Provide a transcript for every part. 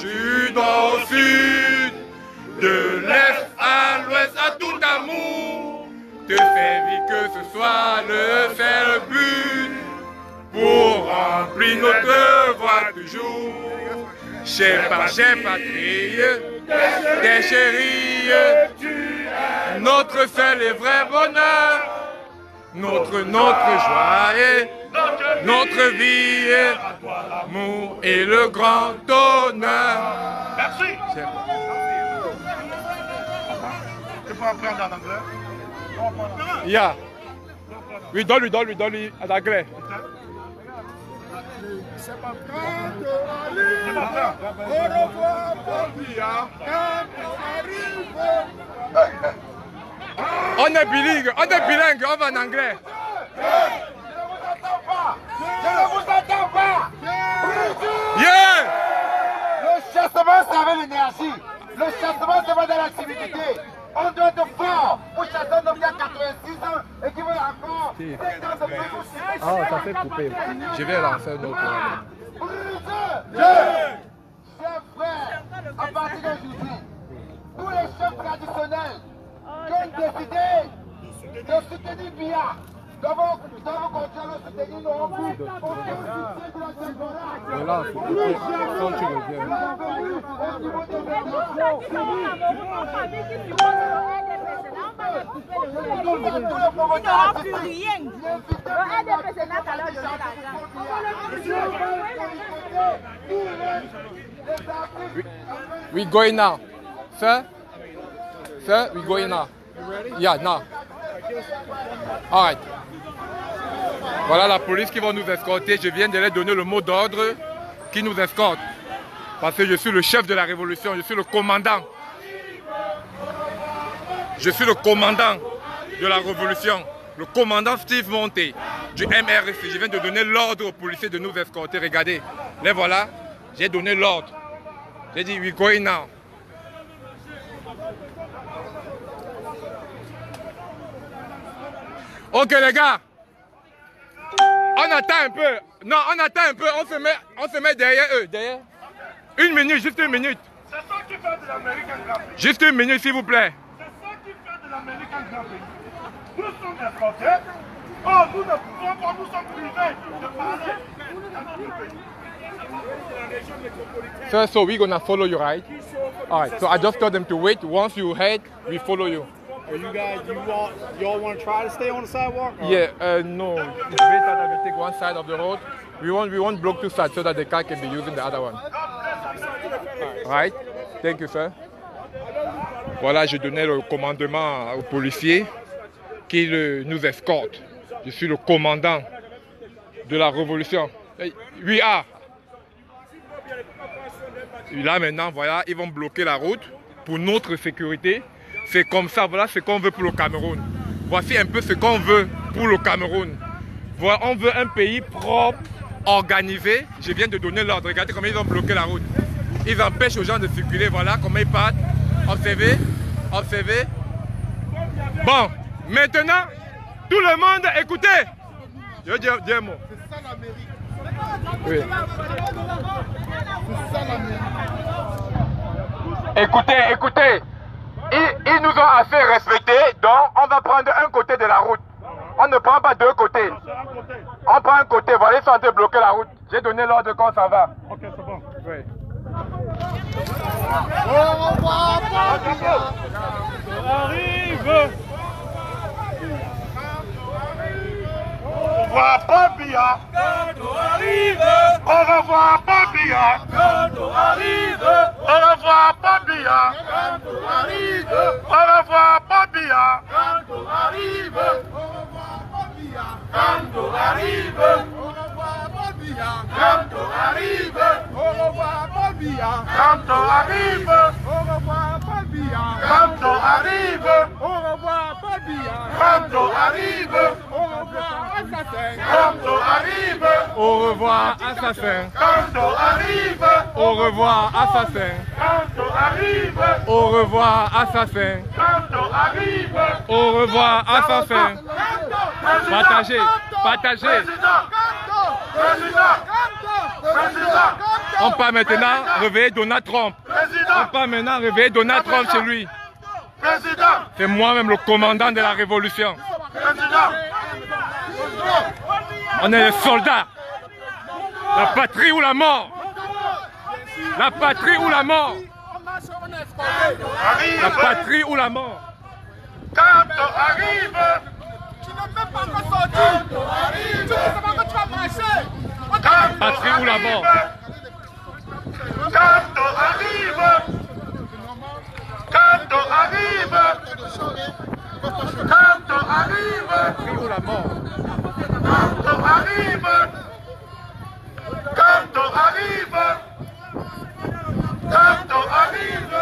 du nord au sud, de l'est à l'ouest, à tout amour, te servir que ce soit le seul but, pour remplir notre voie toujours. Chère patrie, des chéris, notre seul et vrai bonheur, notre joie et notre vie, l'amour et le grand honneur. Merci. Tu peux apprendre en anglais? Yeah. Oui, donne-lui en anglais. C'est pas prêt. Au revoir, Bobia. On est bilingue, on va en anglais. Je ne vous attends pas. Yeah! Le chassement, c'est avec l'énergie. Le chassement, c'est pas dans la timidité. On doit être fort pour chasser un homme qui a 86 ans et qui veut encore 50 ans de plus. Ah, ça fait couper. Je vais lancer un autre. Chers frères, à partir d'aujourd'hui, tous les chefs traditionnels qui ont décidé de soutenir Biya doivent continuer à soutenir nos buts. Au soutien de la diaspora. Je lance, quand tu reviens. Bienvenue au niveau des We going now. Sir, we going now. Yeah, now. All right. Voilà la police qui va nous escorter. Je viens de leur donner le mot d'ordre qui nous escorte. Parce que je suis le chef de la révolution, je suis le commandant. Je suis le commandant de la révolution. Le commandant Steve Monté du MRC. Je viens de donner l'ordre aux policiers de nous escorter. Regardez, les voilà. J'ai donné l'ordre. J'ai dit, we going now. Ok les gars. On attend un peu. Non, on attend un peu. On se met derrière eux. Derrière. Une minute, juste une minute. C'est ça qui fait de l'Amérique un grand pays. Juste une minute, s'il vous plaît. C'est ça qui fait de l'Amérique un grand pays. Nous sommes escortés. Oh, nous ne pouvons pas, nous sommes privés de parler dans notre pays. Sir, so we're gonna follow you, right? All right. So I just told them to wait. Once you head, we follow you. Are you guys, y'all want to try to stay on the sidewalk? Or? Yeah, no. It's better that we take one side of the road. We won't block two sides so that the car can be using the other one. All right. Thank you, sir. Voilà, je donnais le commandement aux policiers qui nous escortent. Je suis le commandant de la révolution. We are. Et là maintenant, voilà, ils vont bloquer la route pour notre sécurité. C'est comme ça, voilà ce qu'on veut pour le Cameroun. Voici un peu ce qu'on veut pour le Cameroun. Voilà, on veut un pays propre, organisé. Je viens de donner l'ordre. Regardez comment ils ont bloqué la route. Ils empêchent aux gens de circuler. Voilà comment ils partent. Observez, observez. Bon, maintenant, tout le monde, écoutez. Je veux dire un mot. C'est ça l'Amérique. Oui. C'est ça l'Amérique. Écoutez, écoutez. Ils nous ont assez respectés, donc on va prendre un côté de la route. On ne prend pas deux côtés. On prend un côté, voilà, ils sont en train de bloquer la route. J'ai donné l'ordre qu'on s'en va. Ok, c'est bon. Oui. Au revoir, Arrive! Au revoir, Bobia. Quand on arrive! Au revoir, Bobia. Quand on arrive! Au revoir, Bobia. Quand on arrive! Au revoir, Bobia. Quand on arrive! Au revoir, Bobia. Quand on arrive! Au revoir, Bobia. Quand on arrive! Au revoir, Bobia. Quand on arrive! Au revoir, Bobia. Quand on arrive! Au revoir, Bobia. Quand on arrive! Au revoir, assassin. Quand on arrive! Au revoir, assassin. Quand on arrive! Au revoir, assassin. Quand on arrive! Au revoir, assassin. Quand on arrive! Au revoir, assassin. Partagez, partagez. Président! Président! Président! On part maintenant réveiller Donald Trump. On part maintenant réveiller Donald Trump chez lui. C'est moi-même le commandant de la révolution. On est les soldats. La patrie ou la mort. La patrie ou la mort. La patrie ou la mort. Quand arrive, tu ne peux pas encore sortir. Tu ne sais pas que tu vas marcher. Patrie ou la mort. Quand arrive, quand arrive, quand arrive, Patrie ou la mort. quand arrive, quand arrive, quand arrive,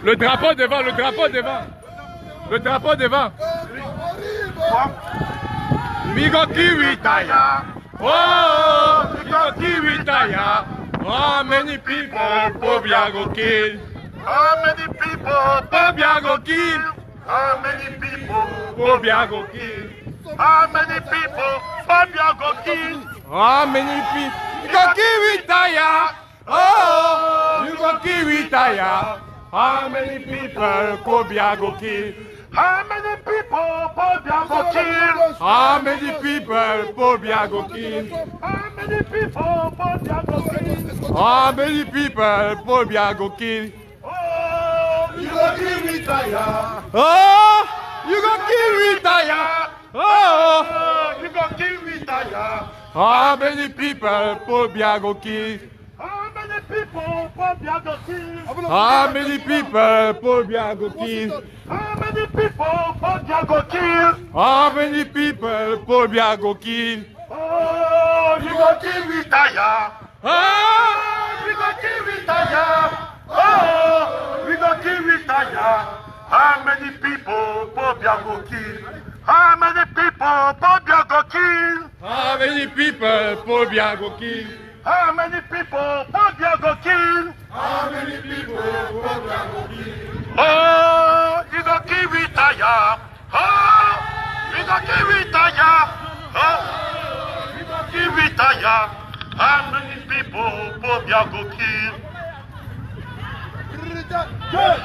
Le drapeau devant, le drapeau devant. Le drapeau devant. Migoki Witaya. Oh, Migoki Witaya. Oh, many people, Pobiago kill. how many people, Pobiago kill. how many people, Pobiago kill. how many people, Pobiago kill? Oh, many people. Migoki Witaya. Oh, Migoki Witaya. How many people, Pobiago kill? How many people, Pobiago kill? How many people, Pobiago kill? How many people, Pobiago kill? How many people, Pobiago kill? Oh, you go kill me, Taya. Oh, you gonna kill me, Taya. Oh, Oh, you go kill me, Taya. how many people, Pobiago kill? How many people, Pobiago kill? How many people, Pobiago kill? How many people, Pobiago kill? How many people, Pobiago kill? Oh, you go kill me, Taya. Ah, We go kill me, Taya. Oh, we go kill me, Taya. How many people, Pobiago kill? How many people, Pobiago kill? how many people, Pobiago kill? How many people, Pobiago kill? How many people, Pobiago kill? Oh, you go kill me, Taya. Oh, we go kill me, Taya. Oh, we go kill me, Taya. How many people, Pobiago kill? Yeah.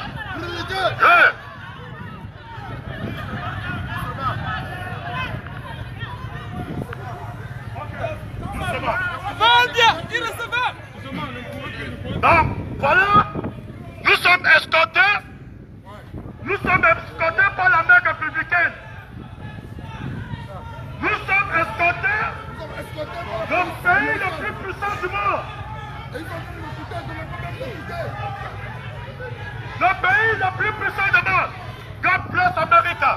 Donc, voilà, nous sommes escortés par la main républicaine. Nous sommes escortés dans le pays le plus puissant du monde. Le pays le plus puissant du monde. God bless America.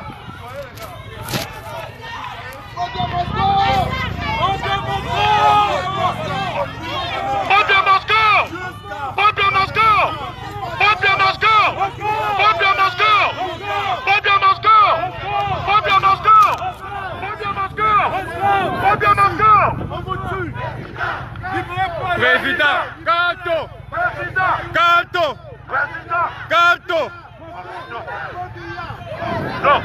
Fabien Moscou! Fabien Moscou! Fabien Moscou! Fabien Moscou! Fabien Moscou! Fabien Moscou! Fabien Moscou! Fabien Moscou! Président, Canto! Président! Canto! Président! Canto! Non!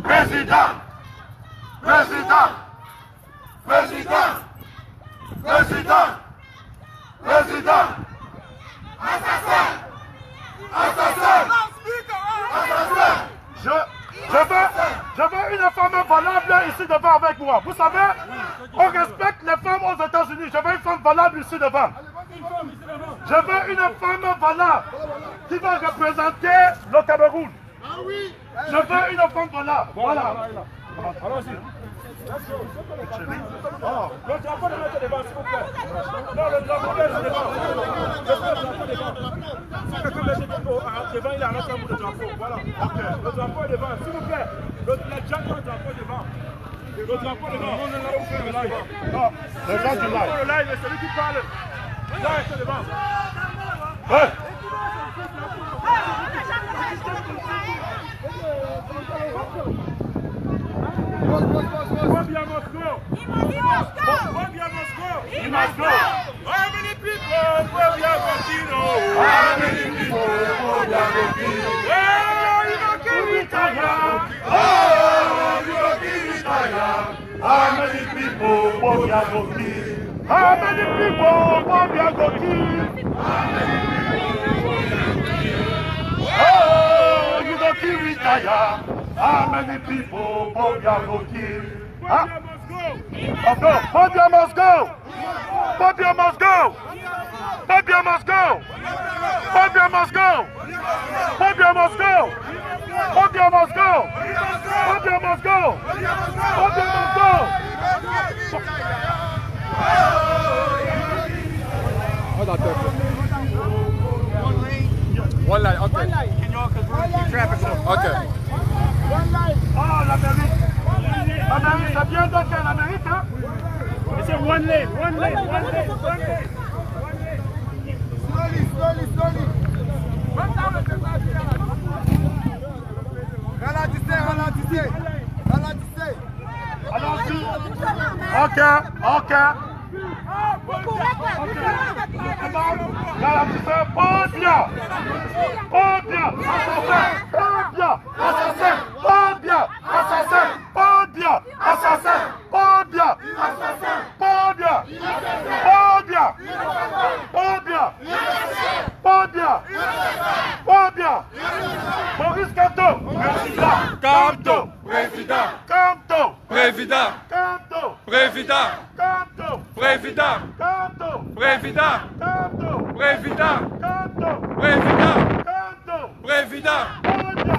Président! Président! Président! Président! Président! Assassin! Assassin! Assassin! Je veux une femme valable ici devant avec moi. Vous savez, on respecte les femmes aux États-Unis. Je veux une femme valable ici devant. Je veux une femme valable qui va représenter le Cameroun. Je veux une femme valable. Voilà. Allons-y. Le drapeau de mettre devant, s'il vous plaît. Non, le drapeau de mettre devant. Le drapeau devant. Si quelqu'un met devant, il arrête un bout de drapeau. Voilà. Le drapeau est devant, s'il vous plaît. Les gens qui ont le drapeau devant. Le drapeau devant. Non, le gens du live. Le live, c'est celui qui parle. Là, c'est devant. Ouais. Fabien Moscou! Fabien Moscou! He must go! How many people Fabien Moscou? How many people How many people Bobia go kill? How many people Bobia go kill? Oh, you go kill retire. How many people Bobia go kill? Huh? Must go. Bobia must go. Bobia must go. Bobia must go. Bobia must go. Bobia must go. Bobia must go. Bobia must go. Bobia must go. One line, okay. Can y'all keep traffic so Okay. Ah, l'Amérique. L'Amérique, ça vient donc à l'Amérique, hein? C'est one lane, one lane, one lane, one lane. Slowly. Ralentissez. Allons-y. Ok. Ralentissez. Maurice Kamto. Kamto. Président. Kamto. Président. Kamto. Président. Kamto. Président. Kamto. Président. Kamto. Président. Kamto. Président. Kamto. Président. Odia.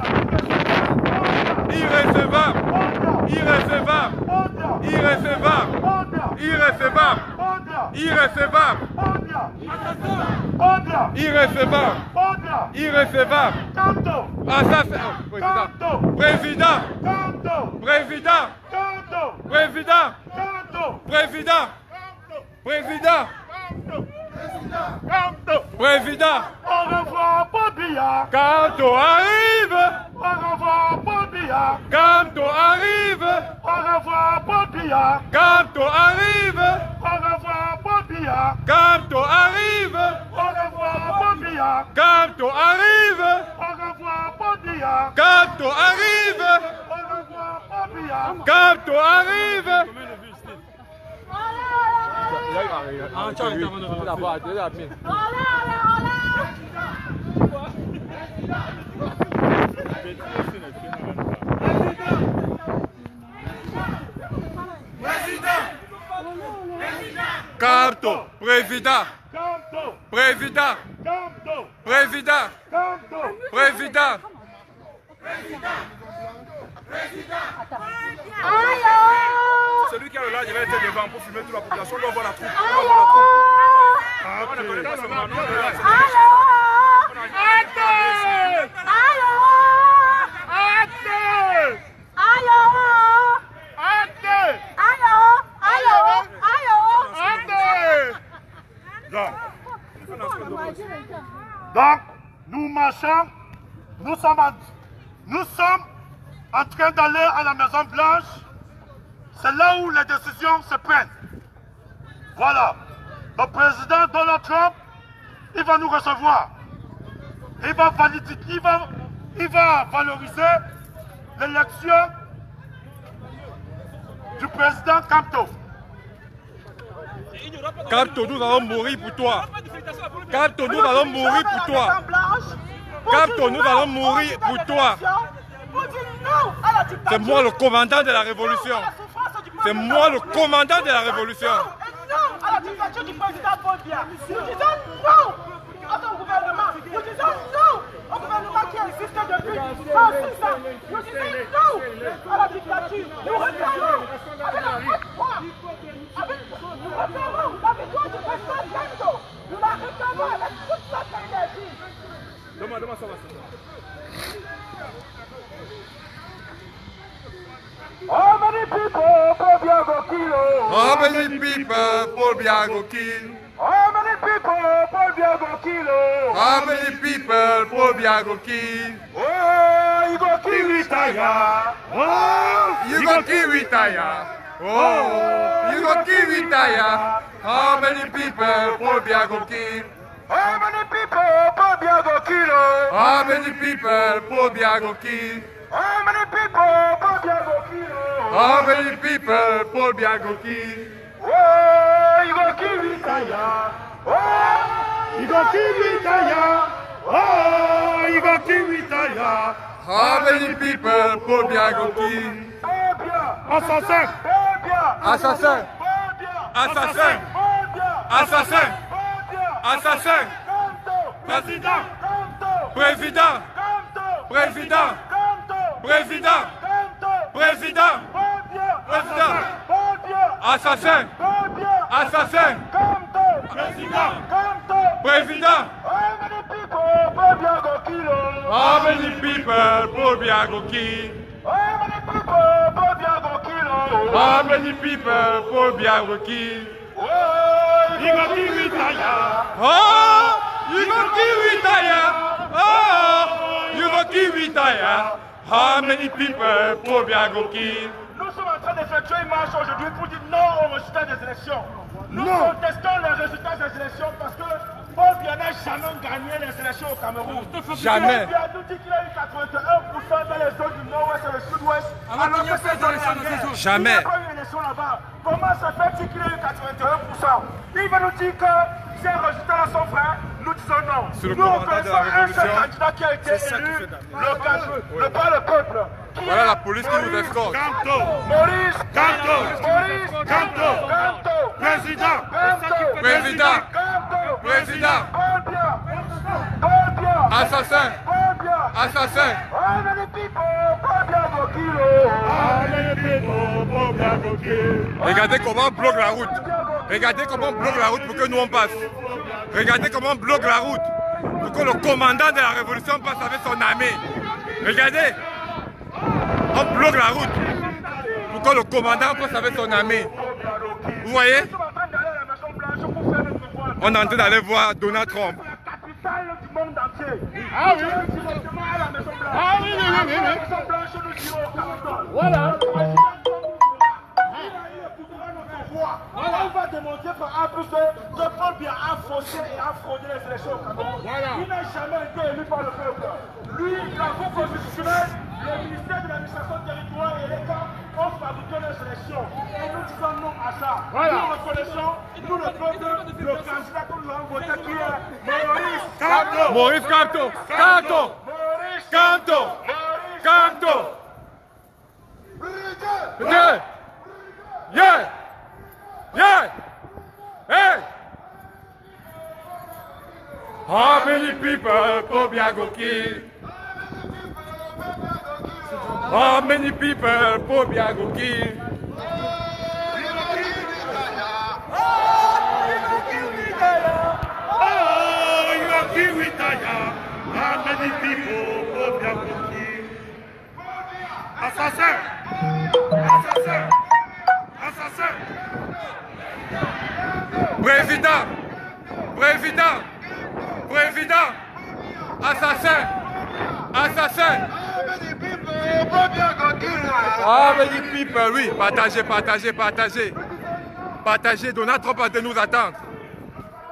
Irrécevable. Odia. Irrécevable. Odia. Irrécevable. Odia. Irrécevable. Odia. Irrécevable. Odia. Odia. Irrécevable. Odia. Irrécevable. Kamto. Assassin. Kamto. Président. Kamto. Président. Kamto. Président. Kamto. Président. Président. Kamto. Président. Au revoir, Bobia. Kamto arrive. Au revoir, Bobia. Kamto arrive. Au revoir, Bobia. Kamto arrive. Au revoir, Bobia. Kamto arrive. Au revoir, Bobia. Kamto arrive. Au revoir, Bobia. Kamto arrive. Au revoir, Bobia. Kamto arrive. Kamto. Président. Kamto. Président. Kamto. Président. Kamto. Président. Celui qui a le large, il va être devant pour filmer toute la population. On doit voir la troupe. On ne connaît pas son nom. Donc, nous marchons, nous sommes en train d'aller à la Maison Blanche. C'est là où les décisions se prennent. Voilà. Le président Donald Trump, il va nous recevoir. Il va valoriser l'élection du président Kamto. Kamto, nous allons mourir pour toi. Kamto, nous allons mourir pour toi. Kamto, nous allons mourir pour toi. C'est moi le commandant de la révolution. C'est moi le commandant de la révolution. Non à la dictature du président Bobia. Nous disons non à ton gouvernement. Nous disons non au gouvernement qui existe depuis 106 ans. Nous disons non à la dictature. Nous réclamons avec la foi. Nous réclamons la victoire du président Kamto. Nous la réclamons avec toute notre énergie. Demande ça va. How many people Bobia go kill? How many people Bobia go kill? How many people Bobia go kill? How many people Bobia go kill? Oh, you go kill retire. Oh, You go kill retire. Oh, you go kill retire. How many people Bobia go kill? how many people Bobia go kill? How many people Pobia go kill? How many people Pobia go kill? How many people Pobia go kill? Oh, you go kill Vitaya. Oh, You go kill Vitaya. Oh, you go kill Vitaya. How many people Pobia go kill? Pobia. Assassin. Pobia. Assassin! Pobia. Assassin! Pobia. Assassin! Pobia. Assassin! Canto. Président! Canto. Président! Canto. Président! Canto. Président! Canto. Président! Pobia. Président! Pobia. Assassin! Pobia. Assassin! Canto. Président! Canto. Président! How many people Pobia go kill? How many people Pobia go kill? How many people Pobia go kill? How many people Pobia go kill? Oh, You go kill Vitaya. Oh! You go kill Vitaya! Oh! You go kill Vitaya! How many people Pobia go kill? nous sommes en train d'effectuer une marche aujourd'hui pour dire non au résultat des élections. Nous contestons les résultats des élections parce que Paul Biya n'a jamais gagné les élections au Cameroun. Jamais. Paul Biya nous dit qu'il a eu 81% dans les zones du nord-ouest et le sud-ouest. Alors que ces zones sont en guerre. Jamais. Il n'y a pas eu d'élection là-bas. Comment ça fait qu'il a eu 81%? Il va nous dire que ces résultats-là sont vrais. Nous disons non. Sur le Nous commandant de connaissons la un seul Révolution. candidat qui a été élu par le peuple. Voilà la police qui nous escorte. Canto. Maurice Canto. Maurice Canto. Canto. Président. Canto. Président. Canto. Président. Paul Biya. Paul Biya. Assassin. Paul Biya. Assassin. How many people Paul Biya go kill? How many people Pobia go kill? Regardez comment on bloque la route. Regardez comment on bloque la route pour que nous on passe. Regardez comment on bloque la route pour que le commandant de la révolution passe avec son armée. Regardez. On bloque la route pour que le commandant passe avec son armée. Vous voyez? Nous sommes en train d'aller à la Maison Blanche pour faire notre voix. On est en train d'aller voir Donald Trump. La capitale du monde entier. Ah oui. Directement à la Maison Blanche. Ah oui, oui. À la Maison Blanche, nous irons au Capitole. Voilà. On va démontrer par A plus que Paul Biya a faussé et a fraudé les élections au Cameroun. Il n'a jamais été élu par le peuple. Lui, la Cour constitutionnelle, le ministère de l'administration territoriale et l'État ont fabriqué les élections. Et nous disons non à ça. Nous reconnaissons, nous le peuple, le candidat que nous avons voté qui est Maurice Canto. Maurice Canto. Canto. Maurice Canto. Maurice Canto. Yeah. Yeah. Yeah. Hey. How many people Pobia go kill? How many people Pobia go kill? Oh, you go kill Vitaya. How many people Pobia go kill? Assassin. Assassin. Assassin. Président. Président. Président. Assassin. Assassin. Ah, many people, oui. Partagez, partagez, partagez. Partagez. Donald Trump a de nous attendre.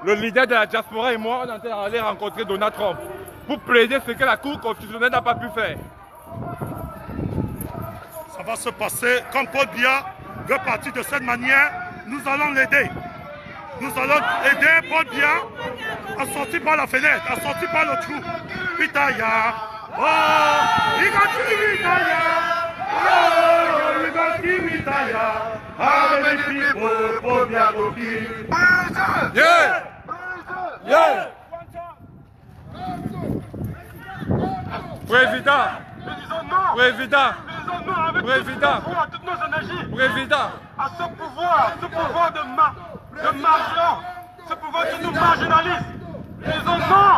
Le leader de la diaspora et moi, on est en train d'aller rencontrer Donald Trump pour plaider ce que la Cour constitutionnelle n'a pas pu faire. Ça va se passer comme Paul Biya veut partir de cette manière. Nous allons l'aider. Nous allons aider Paul Biya à sortir par la fenêtre, à sortir par le trou. Vitaya. Oh, il va tuer Vitaya. Oh, il va tuer Vitaya. How many people Paul Biya go kill? Yeah! Yeah! Président! Président! Président! À toutes nos énergies. Président! À ce pouvoir de marginal, ce pouvoir qui nous marginalise. Ils ont non.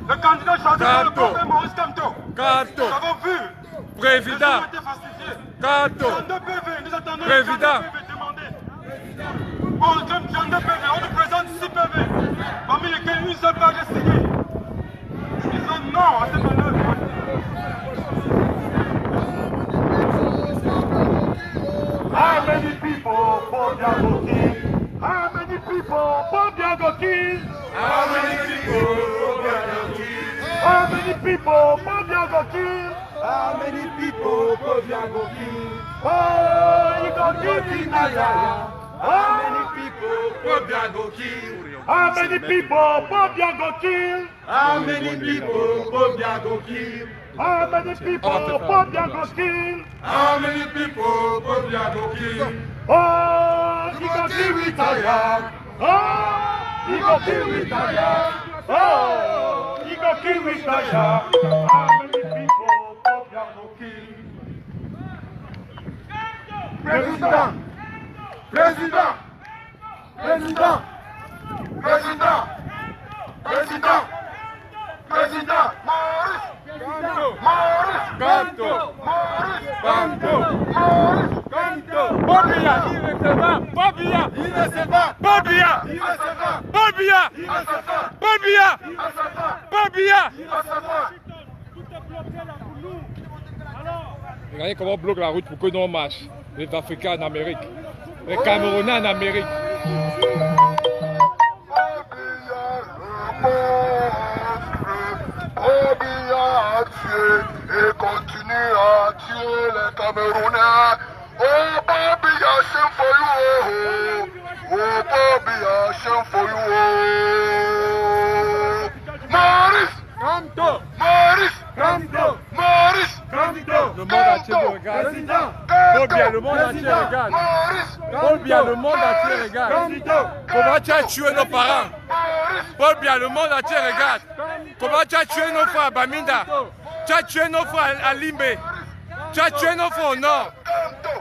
Le candidat choisi par le peuple est Maurice Canto. Canto! Nous avons vu. Président! Les gens ont été falsifiés. Canto! John de PV, nous attendons Président. le PV demandé. Bon, John de PV, on nous présente 6 PV, parmi lesquels une seule page est signée. Ils disons non à cette manœuvre. How many people Pobia go kill? How many people Pobia go kill? How many people Pobia go kill? many people Pobia go kill? How many people Pobia go kill? Oh, he go kill Vitaya. How many people Pobia go kill? How many people Pobia go kill? How many people Pobia go kill? How many people Pobia go kill? How many people Pobia go kill? Oh, he go kill Vitaya. Oh, he go kill Vitaya. Oh, he go kill Vitaya. How many people Pobia go kill? Président, président, président, président, président, président, Maurice, Maurice, Canto, Maurice, Canto, Maurice, Canto, Pobia, irrecevable, Pobia, irrecevable, Pobia, irrecevable, Pobia, irrecevable, Pobia, irrecevable, Pobia. irrecevable. Regardez comment on bloque la route pour que nous on marche. Les Africains en Amérique, les Camerounais en Amérique. Pobia a tué et continue à tuer les Camerounais. Oh Pobia, shame for you. Oh Pobia, shame for you. Maurice, Canto, Maurice, Canto, Maurice, le monde entier nous regarde. Pobia, le monde entier regarde. Maurice, Pobia, le monde entier regarde. Comment tu as tué nos parents? Pobia, le monde entier regarde. Comment tu as tué nos frères à Baminda? Tu as tué nos frères à Limbe. Tu as tué nos frères au nord.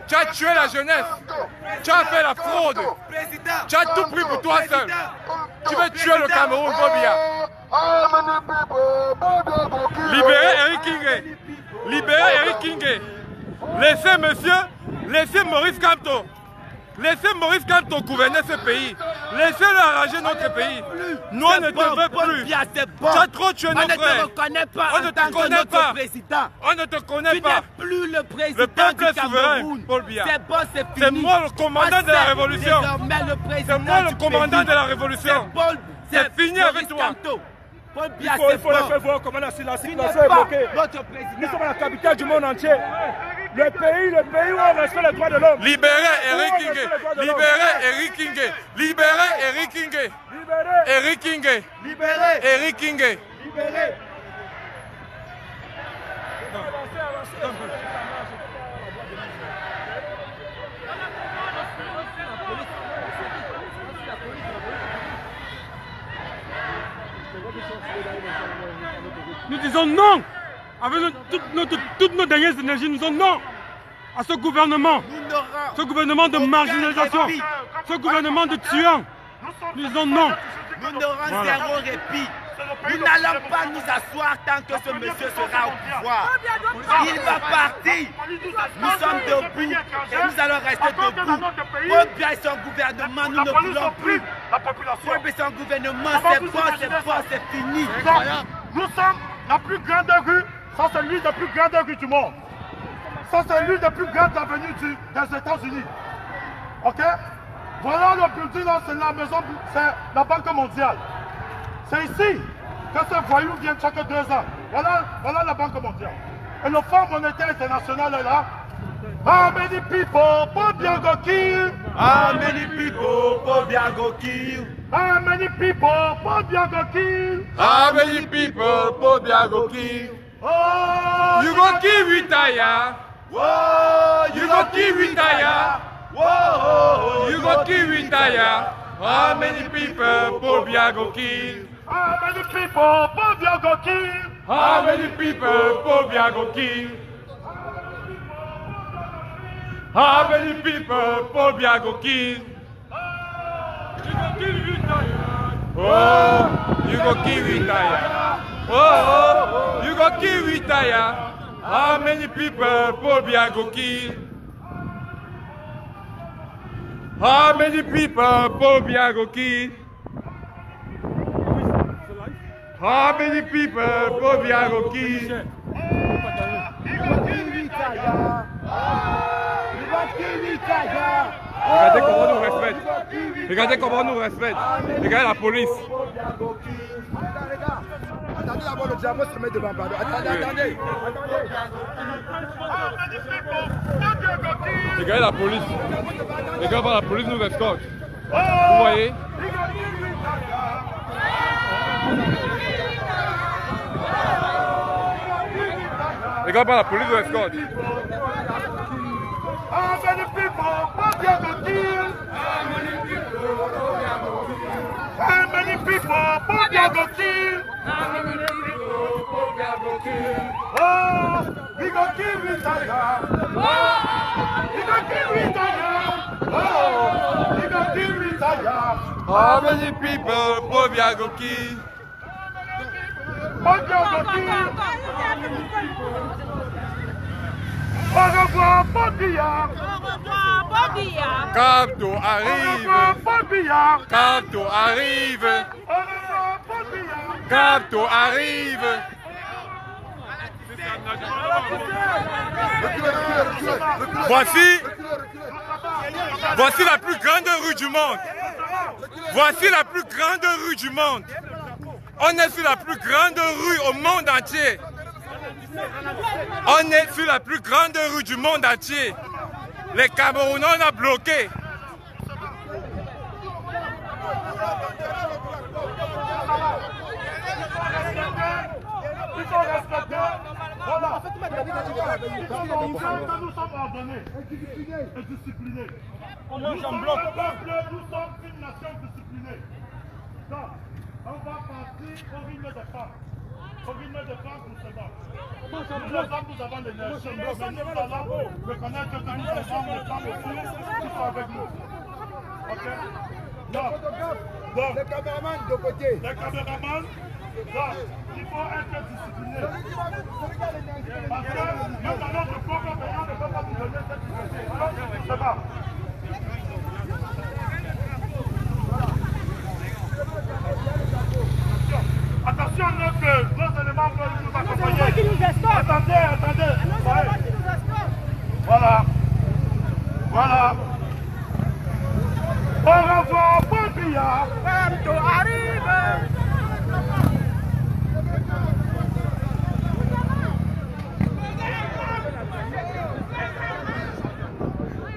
Tu as tué la jeunesse. Tu as fait la fraude. Tu as tout pris pour toi seul. Tu veux tuer le Cameroun, Pobia. Libérez Eric Kingé. Libérez Eric Kingé. Laissez Maurice Kamto. Laissez Maurice Kamto gouverner ce pays. Laissez-le arranger notre pays. Nous, on ne te veut plus. Tu as trop tué nos frères. On ne te connaît pas. On ne te connaît pas. Plus le président le peuple du est souverain, Cameroun. Paul Biya. C'est bon, c'est C'est fini. moi le commandant de la révolution. C'est moi le commandant de la révolution. C'est fini avec toi. Paul Biya, Il faut le faire voir comment la situation est bloquée. Notre président. Nous sommes à la capitale du monde entier. Le pays où on respecte les droits de l'homme. Libérez Eric Kingé. Libérez Eric Kingé. Libérez Eric Kingé. Eric Kingé. Libérez, Eric Kingé. libérez. Nous disons non, avec toutes nos dernières énergies, nous disons non à ce gouvernement de marginalisation, ce gouvernement de tuants. Nous disons non. Nous n'aurons zéro répit. Nous n'allons pas nous asseoir tant que ce monsieur sera au pouvoir. Il va partir. Nous sommes debout et nous allons rester debout. Paul Biya et son gouvernement, nous ne voulons plus. Paul Biya et son gouvernement, c'est fini. Nous sommes la plus grande rue, ça c'est l'une des plus grandes rues du monde. Ça c'est l'une des plus grandes avenues des États-Unis. Ok? Voilà le building, c'est la maison, c'est la Banque mondiale. C'est ici que ces voyous viennent chaque 2 ans. Voilà la Banque mondiale. Et le Fonds monétaire international est là. How many people Paul Biya go kill? How many people Pobia go kill? How many people Paul Biya go kill? How many people Pobia go kill? Oh, You go kill Vitaya. Whoa, You go kill Vitaya. Whoa, You go kill Vitaya. How many people Pobia go kill? how many people Paul Biya go kill? How many people Pobia go kill? How many people Pobia go kill? Oh, you go kill Vitaya. Oh, you go kill Vitaya. How many people Pobia go kill? How many people Pobia go kill? How many people Pobia go kill? Regardez comment on nous respecte. Regardez comment on nous respecte. Regardez la police. d'abord le diable se met devant. Attendez. Regardez la police. Regardez la police nous escorte. Vous voyez? Regarde pas la police nous escorte. How many people put you to kill? How many people put you to kill? Oh, we go kill Ritaya. We go kill Ritaya. Oh, we go kill Ritaya. How many people put you to kill? Put you to kill. Au revoir, Bobia. Capto arrive. Capto arrive. Capto arrive. Voici la plus grande rue du monde. Voici la plus grande rue du monde. On est sur la plus grande rue au monde entier. On est sur la plus grande rue du monde entier. Les Camerounais, on a bloqué. Ils sont respectés. Voilà. Nous sommes ordonnés et disciplinés. Nous sommes un peuple, nous sommes une nation disciplinée. Donc, on va partir au rythme des femmes. Au rythme des femmes pour se battre. Nous avons l'énergie, mais nous allons reconnaître que nous avons les femmes aussi qui sont avec nous. Ok? Donc, les caméramans de côté. Les caméramans, donc, il faut être discipliné. Parce que même dans notre propre pays, on ne peut pas nous donner cette discipline. Alors, c'est pas. Attention, nos éléments veulent nous accompagner. Attendez. Voilà. Au revoir, Bobia. Capto arrive.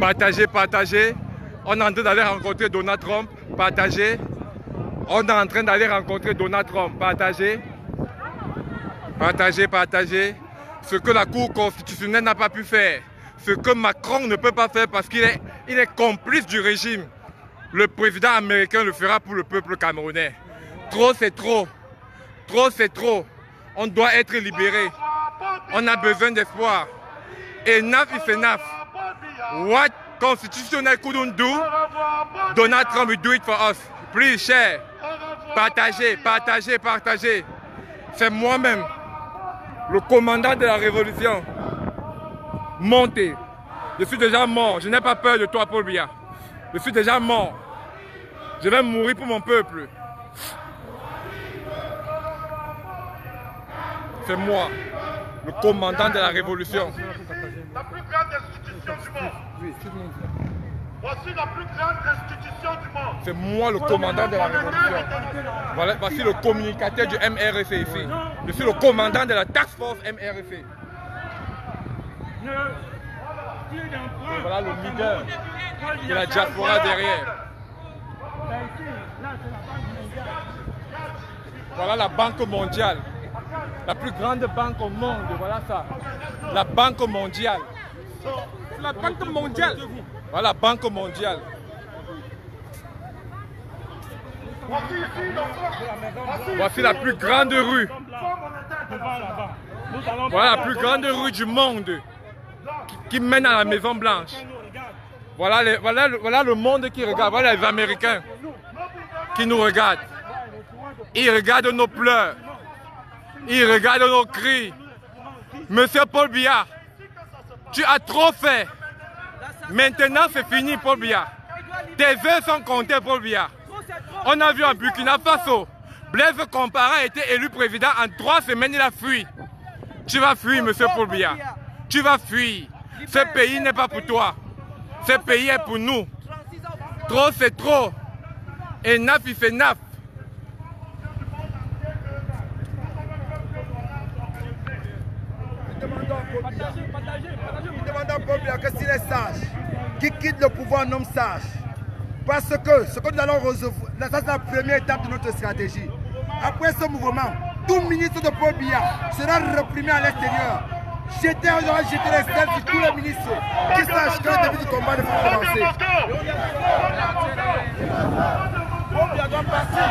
Partagez. On est en train d'aller rencontrer Donald Trump. Partagez. On est en train d'aller rencontrer Donald Trump. Partagez. Ce que la Cour constitutionnelle n'a pas pu faire. Ce que Macron ne peut pas faire parce qu'il est complice du régime. Le président américain le fera pour le peuple camerounais. Trop, c'est trop. Trop, c'est trop. On doit être libéré. On a besoin d'espoir. Enough is enough. What constitutional couldn't do, Donald Trump will do it for us. Please share. Partagez. C'est moi-même, le commandant de la révolution. Montez. Je suis déjà mort. Je n'ai pas peur de toi, Paul Biya. Je suis déjà mort. Je vais mourir pour mon peuple. C'est moi, le commandant de la révolution. La plus grande institution du monde. Voici la plus grande institution du monde. C'est moi le commandant de la révolution. Voilà, voici le communicateur du MRC ici. Je suis le commandant de la Task Force MRC. Et voilà le leader de la diaspora derrière. Voilà la Banque mondiale. La plus grande banque au monde, voilà ça. La Banque mondiale. La Banque mondiale. Voilà la Banque mondiale. Voici la plus grande rue. Voilà la plus grande rue du monde qui mène à la Maison Blanche. Voilà le monde qui regarde. Voilà les Américains qui nous regardent. Ils regardent nos pleurs. Ils regardent nos cris. Monsieur Paul Biya, tu as trop fait. Maintenant c'est fini, Paul Biya. Tes heures sont comptées, Paul Biya. On a vu en Burkina Faso, Blaise Compaoré a été élu président en 3 semaines, il a fui. Tu vas fuir, monsieur Paul Biya. Tu vas fuir. Ce pays n'est pas pour toi. Ce pays est pour nous. Trop, c'est trop. Enough, il fait enough. Nous demandons à Paul Biya que s'il est sage, qu'il quitte le pouvoir un homme sage. Parce que ce que nous allons recevoir, ça c'est la première étape de notre stratégie. Après ce mouvement, tout ministre de Paul Biya sera réprimé à l'extérieur. Jeter les selles sur tous les ministres qui sachent que le début du combat ne faut commencer. Paul Biya doit partir.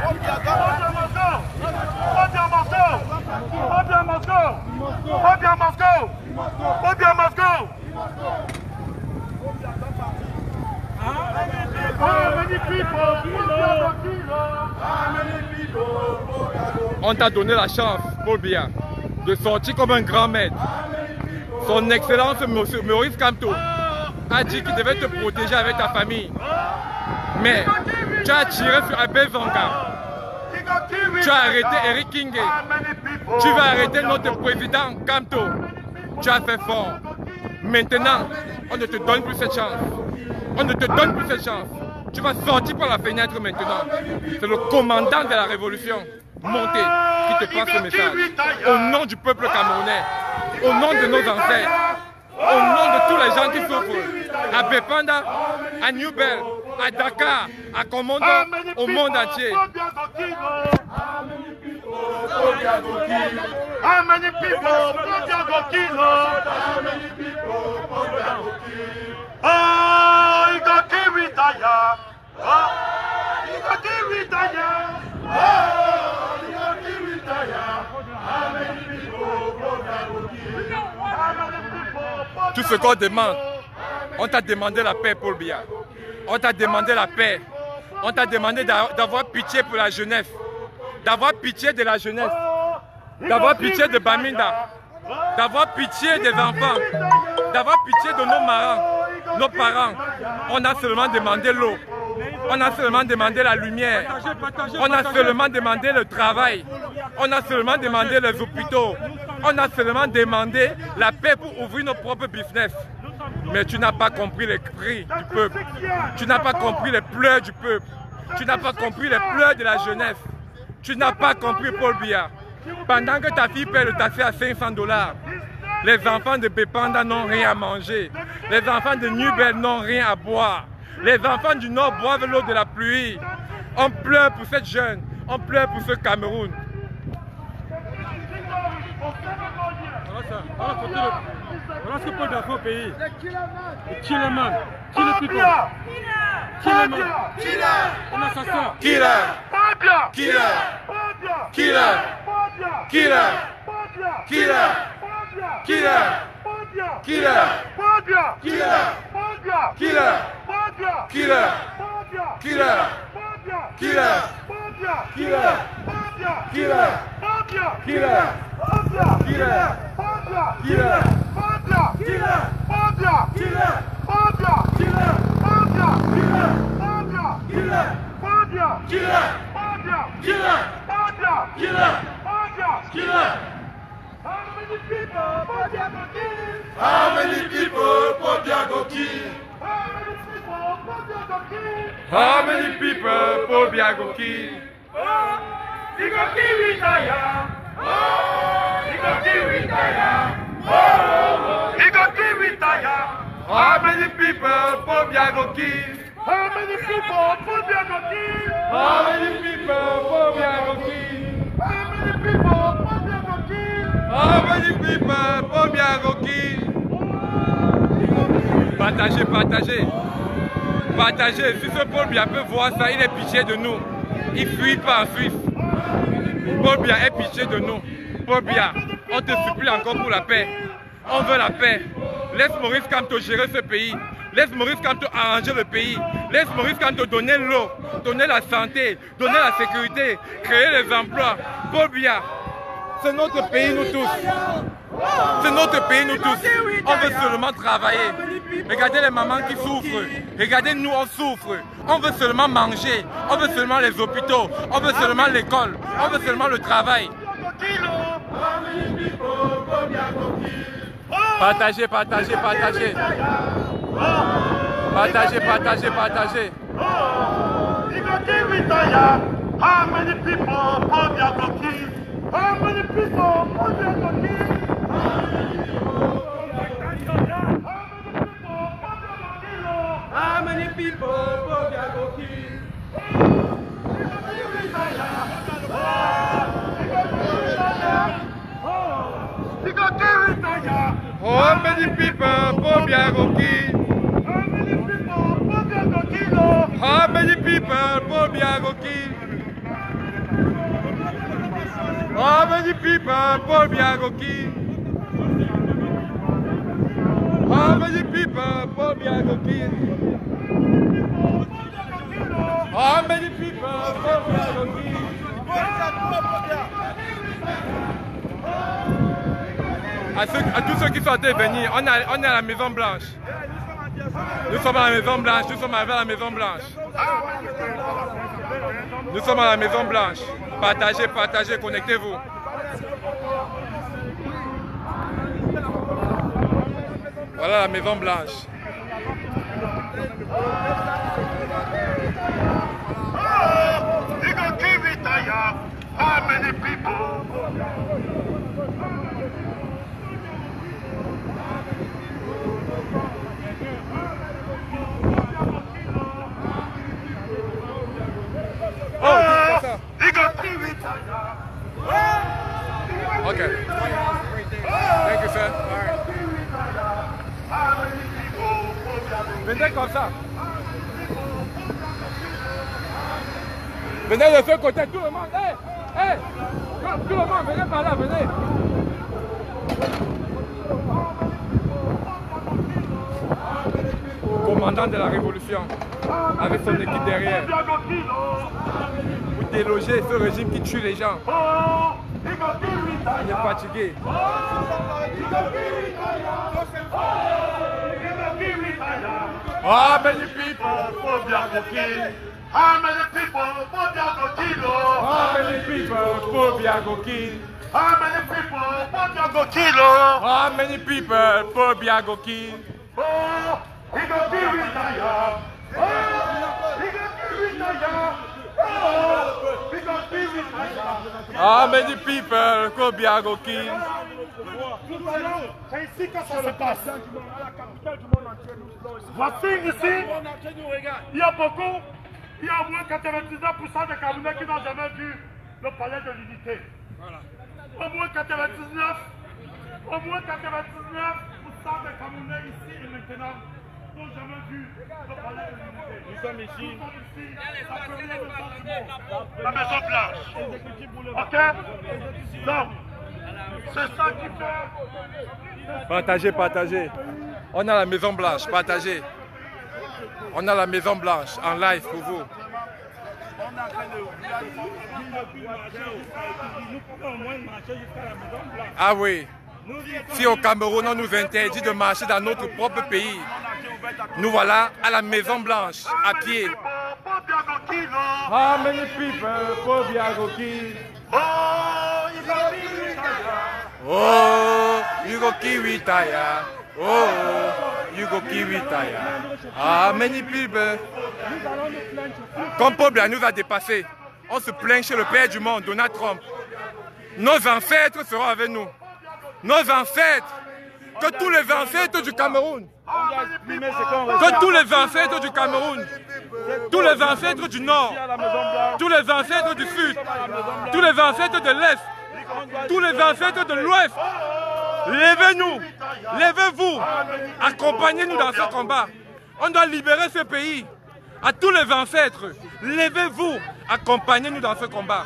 Paul Biya doit partir. Paul Biya must go. Paul Biya must go. Paul Biya must go. Paul Biya must go. On t'a donné la chance, Paul Biya, de sortir comme un grand maître. Son Excellence Maurice Kamto a dit qu'il devait te protéger avec ta famille. Mais tu as tiré sur Abel Zanga. Tu as arrêté Eric Kingé. Tu vas arrêter notre président Kamto. Tu as fait fort. Maintenant, on ne te donne plus cette chance. On ne te donne plus cette chance. Tu vas sortir par la fenêtre maintenant. C'est le commandant de la révolution, Monté, qui te passe ce message. Au nom du peuple camerounais, au nom de nos ancêtres, au nom de tous les gens qui souffrent, à Bepanda, à New Bell, à Dakar, à Komondo, au monde entier. How many people go kill? Oh, he got to retire. Oh, he got to retire. Oh, he got to retire. How many people go kill? How many people? Tout ce qu'on demande, on t'a demandé la paix, Paul Biya. On t'a demandé la paix. On t'a demandé d'avoir pitié pour la jeunesse. D'avoir pitié de la jeunesse. D'avoir pitié de Baminda. D'avoir pitié des enfants. D'avoir pitié de nos parents. On a seulement demandé l'eau. On a seulement demandé la lumière. On a seulement demandé le travail. On a seulement demandé les hôpitaux. On a seulement demandé la paix pour ouvrir nos propres business. Mais tu n'as pas compris les cris du peuple. Tu n'as pas compris les pleurs du peuple. Tu n'as pas compris les pleurs de la jeunesse. Tu n'as pas compris, Paul Biya. Pendant que ta fille paie le taxi à $500, les enfants de Bepanda n'ont rien à manger. Les enfants de New Bell n'ont rien à boire. Les enfants du Nord boivent l'eau de la pluie. On pleure pour cette jeune. On pleure pour ce Cameroun. Voilà ce que Paul Biya fait au pays. Kill a man. Kill the people. Kill a man. Un assassin. Killer. Killer. Killer. Killer. Killer. Killer. Killer. Killer. Killer. Killer. Killer. Killer. Killer. Killer. Killer. How many people Paul Biya go kill? How many people Paul Biya go kill? He got to retire. Oh, he got to retire. Oh, he got to retire. How many people Paul Biya go kill? How many people Paul Biya go kill? How many people Paul Biya go kill? How many people Paul Biya go kill? How many people Paul Biya go kill? Partagez, partagez. Partagez. Si ce Paul Biya peut voir ça, il est pitié de nous. Il fuit pas en Suisse. Paul Biya est pitié de nous. Paul Biya, on te supplie encore pour la paix. On veut la paix. Laisse Maurice Kamto gérer ce pays. Laisse Maurice Kamto arranger le pays. Laisse Maurice Kamto donner l'eau, donner la santé, donner la sécurité, créer les emplois. Paul Biya, c'est notre pays nous tous. C'est notre pays nous tous. On veut seulement travailler. Regardez les mamans qui souffrent. Regardez nous, on souffre. On veut seulement manger. On veut seulement les hôpitaux. On veut seulement l'école. On veut seulement le travail. Partagez, partagez, partagez. Partagez, partagez, partagez. How many people Paul Biya go kill? How many people Paul Biya go kill? many people Paul Biya go kill? How many people Paul Biya go kill? How many people Paul Biya go kill? How many people Paul Biya go kill? How many people Paul Biya go kill? À tous ceux qui sont venus, on est à la Maison Blanche. Nous sommes à la Maison Blanche, nous sommes à la Maison Blanche. Nous sommes à la Maison Blanche. Partagez, partagez, connectez-vous. Voilà la Maison Blanche. How many people? Okay. Thank you, sir. Venez comme ça. Venez de ce côté, tout le monde. Hey, hey, tout le monde, venez par là, venez. Commandant de la Révolution, avec son équipe derrière. Vous délogez ce régime qui tue les gens. Il est fatigué. How many people Paul Biya go kill? How many people Paul Biya go kill? How many people Paul Biya go kill? How many people Paul Biya go kill? How many people Paul Biya go kill? Oh, he go kill retire. Oh, he go kill retire. Oh, he go kill retire. How many people Paul Biya go kill? C'est ici que ça se passe. Voici ici, il y a beaucoup, il y a au moins 99% de Camerounais qui n'ont jamais vu le palais de l'unité. Au moins 99% de Camerounais ici et maintenant n'ont jamais vu le palais de l'unité. Nous sommes ici, la Maison Blanche. Ok? Donc, c'est ça qui fait. Partagez, partagez. On a la Maison Blanche, partagez. On a la Maison Blanche en live pour vous. Ah oui. Si au Cameroun on nous interdit de marcher dans notre propre pays, nous voilà à la Maison Blanche, à pied. How many people Paul Biya go kill? Oh, you go kill retire. Oh, you go kill retire. Ah, many people. Comme Paul Biya nous a dépassés, on se plaint chez le Père du monde, Donald Trump. Nos ancêtres seront avec nous. Nos ancêtres. Que tous les ancêtres du Cameroun. Que tous les ancêtres du Cameroun. Tous les ancêtres du Nord. Tous les ancêtres du Sud. Tous les ancêtres de l'Est. Tous les ancêtres de l'Ouest. Levez-nous. Levez-vous. Accompagnez-nous dans ce combat. On doit libérer ce pays. À tous les ancêtres. Levez-vous. Accompagnez-nous dans ce combat.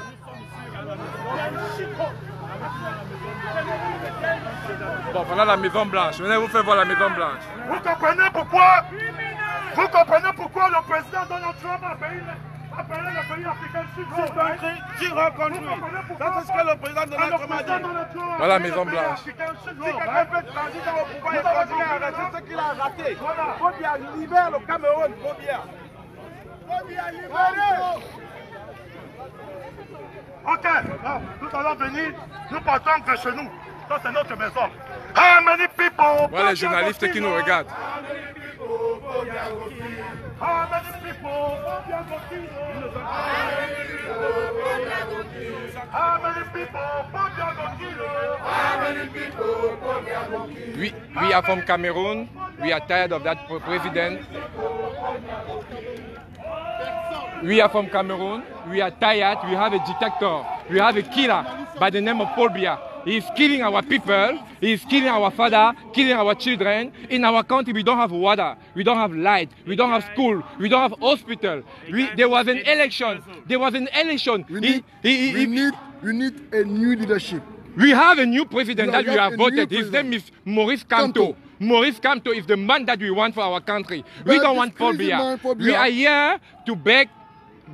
Bon, voilà la Maison Blanche. Venez vous faire voir la Maison Blanche. Vous comprenez pourquoi le président Donald Trump a appelé le pays africain sud? Qui rencontre lui? Ça, c'est ce que le président Donald Trump a dit. Voilà la Maison Blanche. Si quelqu'un peut transiger au pouvoir et continuer à arrêter ce qu'il a raté, Paul Biya libère le Cameroun. Paul Biya libère. Ok, nous allons venir, nous partons de chez nous. Ça, c'est notre maison. How many people? Voilà les journalistes qui nous regardent. How many people? How many people? We are from Cameroon. We are tired of that president. We are from Cameroon. We are tired. We have a dictator. We have a killer by the name of Paul Biya. He's killing our people. He's killing our father, killing our children. In our country, we don't have water. We don't have light. We don't have school. We don't have hospital. There was an election. There was an election. We need a new leadership. We have a new president that we have voted. His name is Maurice Kamto. Maurice Kamto is the man that we want for our country. We don't want Paul Biya. We are here to beg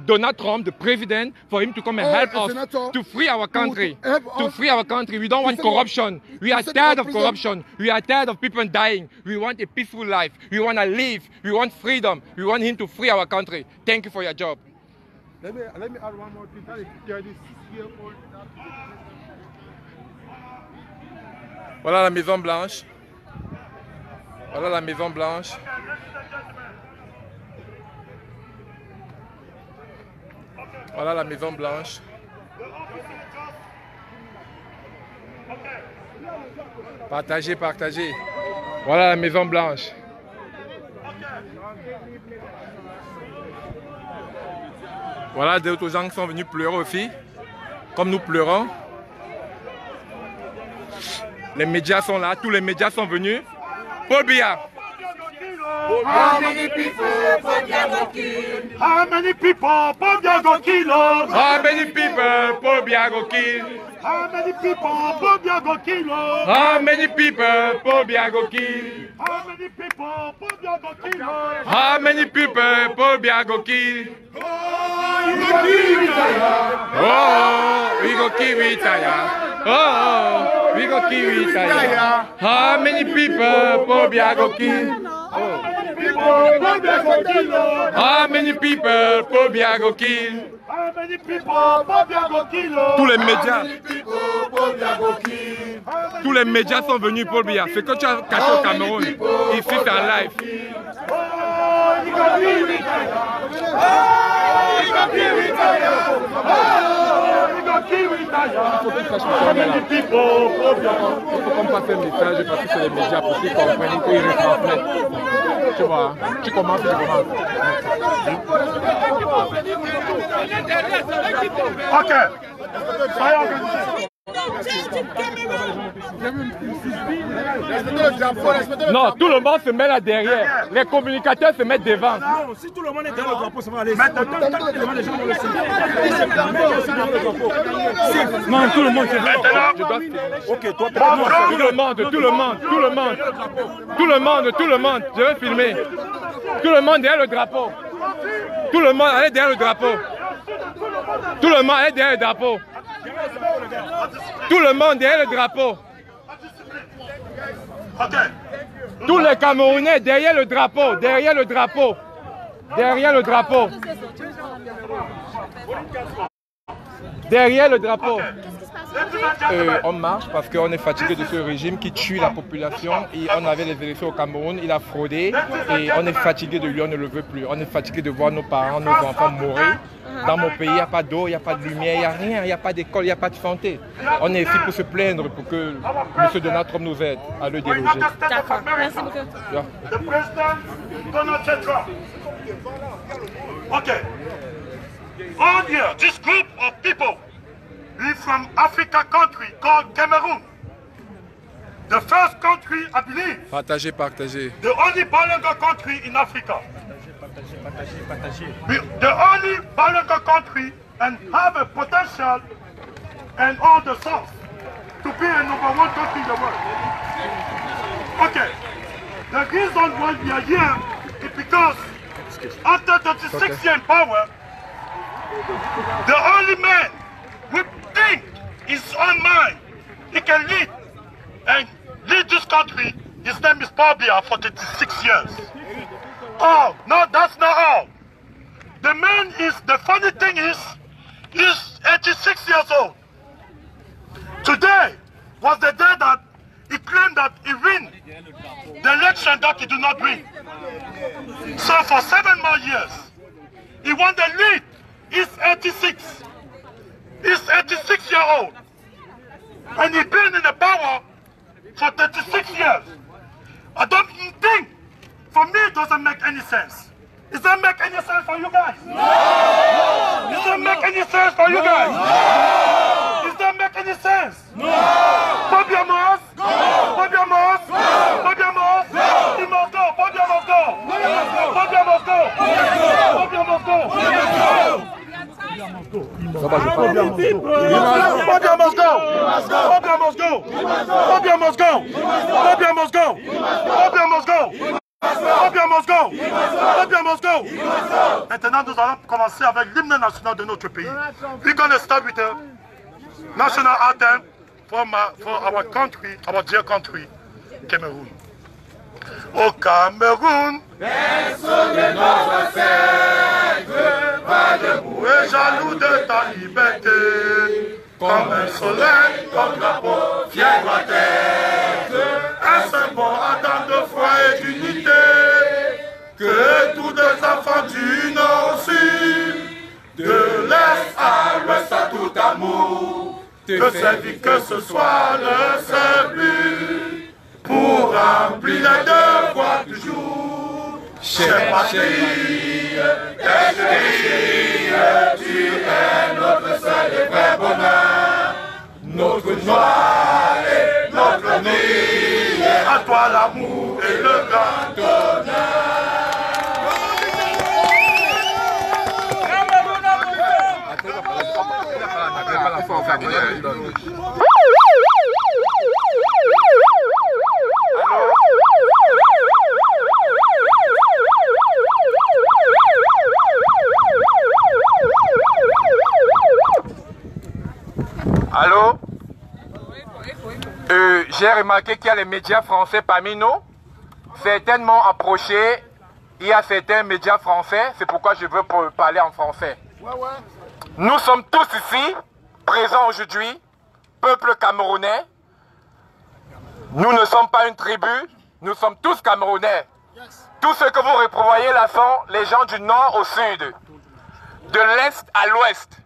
Donald Trump, the president, for him to come and help us to free our country. To free our country. We don't want corruption. We are tired of corruption. We are tired of people dying. We want a peaceful life. We want to live. We want freedom. We want him to free our country. Thank you for your job. Let me add one more thing. Voilà la Maison Blanche. Voilà la Maison Blanche. Voilà la Maison Blanche. Partagez, partagez. Voilà la Maison Blanche. Voilà d'autres gens qui sont venus pleurer aussi, comme nous pleurons. Les médias sont là, tous les médias sont venus. Paul Biya. How many people Paul Biya go kill? How many people Paul Biya go kill? How many people Paul Biya go kill? How many people Paul Biya go kill? How many people Paul Biya go kill? How many people Paul Biya go kill? How many people Paul Biya go kill? Oh, you go kill retire. Oh, we go kill retire. Oh, we go kill retire. How many people Paul Biya go kill? Oh. How many people Paul Biya go kill? How many people Paul Biya go kill? Tous les médias. Tous les médias sont venus Paul Biya. C'est que tu as caché au Cameroun. Ici c'est en live. Il faut qu'on passe un message parce que c'est les médias pour qu'ils comprennent qu'ils retransmettent. Tu vois, tu commences, tu commences. Ok. Non, tout le monde se met là derrière. Les communicateurs se mettent devant. Non, si tout le monde est derrière le drapeau, ça va aller. Maintenant, les gens vont le signer. Non, tout le monde c'est vrai. Ok, toi, Tout le monde. Je vais filmer. Tout le monde derrière le drapeau. Tout le monde allez derrière le drapeau. Tout le monde allez derrière le drapeau. Tout le monde derrière le drapeau. Tous les Camerounais derrière le drapeau. Derrière le drapeau. Derrière le drapeau. Derrière le drapeau. On marche parce qu'on est fatigué de ce régime qui tue la population. Et on avait les élections au Cameroun, il a fraudé et on est fatigué de lui, on ne le veut plus. On est fatigué de voir nos parents, nos enfants mourir. Dans mon pays, il n'y a pas d'eau, il n'y a pas de lumière, il n'y a rien, il n'y a pas d'école, il n'y a pas de santé. On est ici pour se plaindre pour que M. Donald Trump nous aide à le déloger. D'accord, merci beaucoup. The president, Donald Trump. Okay. All here, this group of people is from Africa country called Cameroon. The first country, I believe. Partagez, partagez. The only bilingual country in Africa. The only bilingual country and have a potential and all the source to be a #1 country in the world. Okay. The reason why we are here is because after 36 years in power, the only man who think his own mind he can lead and lead this country, his name is Paul Biya for 36 years. Oh, no, that's not all. The man is, the funny thing is, he's 86 years old. Today was the day that he claimed that he win the election that he did not win. So for 7 more years, he won the lead. He's 86. He's 86 years old. And he's been in the power for 36 years. I don't think, for me, it doesn't make any sense. Does that make any sense for you guys? No! Does that make any sense for you guys? No! Does that make any sense? No! Pobia must go! Pobia must go! Pobia must go! Pobia must go! Pobia must go! Maintenant, nous allons commencer avec l'hymne national de notre pays. We're going to start with the national anthem for our country, our dear country, Cameroon. Au Cameroun, personne ne notre sève, va debout et jaloux de ta liberté. Comme un soleil, comme drapeau, fier doit être, un symbole ardent de foi et d'unité, que tous les enfants du nord au sud, de l'est à l'ouest à tout amour, que servir que ce soit le seul but, pour remplir les devoirs du jour. Chère patrie, tu es notre seul et vrai bonheur, notre joie et notre vie, à toi l'amour et le grand honneur. Allô? J'ai remarqué qu'il y a les médias français parmi nous. Certainement approchés. Il y a certains médias français. C'est pourquoi je veux parler en français. Nous sommes tous ici, présents aujourd'hui, peuple camerounais. Nous ne sommes pas une tribu. Nous sommes tous camerounais. Tous ceux que vous reprévoyez là sont les gens du nord au sud, de l'est à l'ouest.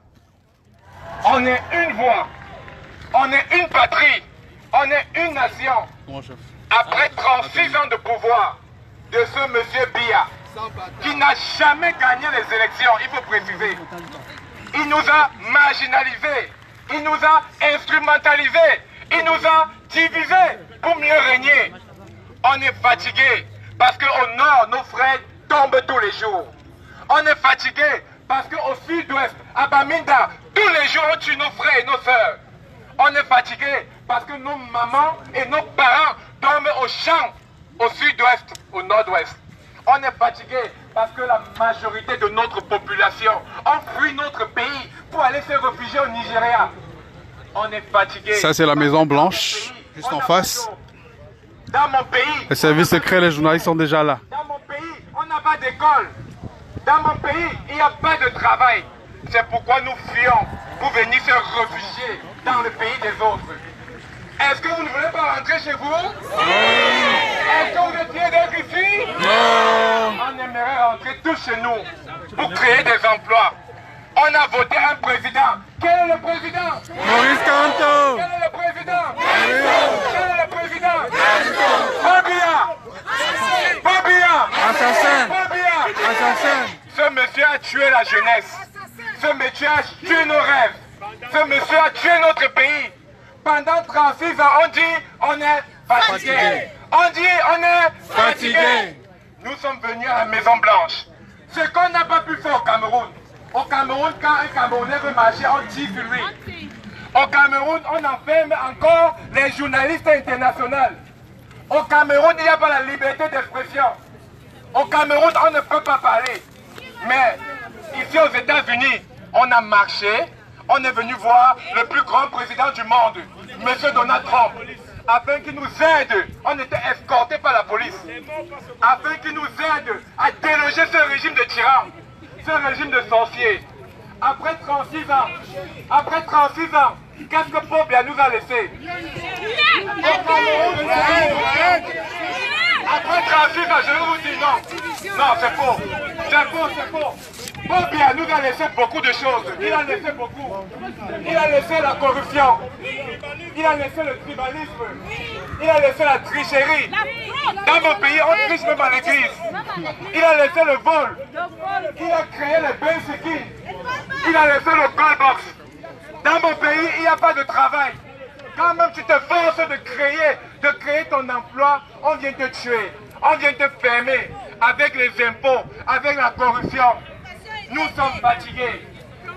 On est une voix. On est une patrie, on est une nation. Après 36 ans de pouvoir de ce monsieur Biya, qui n'a jamais gagné les élections, il faut préciser. Il nous a marginalisés, il nous a instrumentalisés, il nous a divisés pour mieux régner. On est fatigué parce qu'au nord, nos frères tombent tous les jours. On est fatigué parce qu'au sud-ouest, à Baminda, tous les jours on tue nos frères et nos sœurs. On est fatigué parce que nos mamans et nos parents dorment au champ, au sud-ouest, au nord-ouest. On est fatigué parce que la majorité de notre population a fui notre pays pour aller se réfugier au Nigeria. On est fatigué. Ça, c'est la Maison Blanche, juste en face. Dans mon pays, Les services secrets, les journalistes sont déjà là. dans mon pays, on n'a pas d'école. Dans mon pays, il n'y a pas de travail. C'est pourquoi nous fuyons pour venir se réfugier dans le pays des autres. Est-ce que vous ne voulez pas rentrer chez vous? Est-ce que vous êtes fiers d'être ici? On aimerait rentrer tous chez nous pour créer des emplois. On a voté un président. Quel est le président? Maurice Kanto. Quel est le président? Quel est le président? Pobia! Assassin. Pobia! Assassin. Ce monsieur a tué la jeunesse. Ce monsieur a tué nos rêves. Ce monsieur a tué notre pays. Pendant 36 ans, on dit on est fatigué. On dit on est fatigué. Nous sommes venus à la Maison Blanche. Ce qu'on n'a pas pu faire au Cameroun. Au Cameroun, quand un Camerounais veut marcher, on tire sur lui. Au Cameroun, on enferme encore les journalistes internationaux. Au Cameroun, il n'y a pas la liberté d'expression. Au Cameroun, on ne peut pas parler. Mais ici aux États-Unis, on a marché, on est venu voir le plus grand président du monde, M. Donald Trump, afin qu'il nous aide. On était escortés par la police, afin qu'il nous aide à déloger ce régime de tyran, ce régime de sorciers. Après 36 ans, qu'est-ce que Pobia nous a laissé? Après 36 ans, je vais vous dire non. Non, c'est faux. C'est faux. Pobia nous a laissé beaucoup de choses. Il a laissé beaucoup. Il a laissé la corruption. Il a laissé le tribalisme. Il a laissé la tricherie. Dans mon pays, on triche même à l'église. Il a laissé le vol. Il a créé les bensikis. Il a laissé le callbox. Dans mon pays, il n'y a pas de travail. Quand même tu te forces de créer ton emploi, on vient te tuer. On vient te fermer avec les impôts, avec la corruption. Nous sommes fatigués.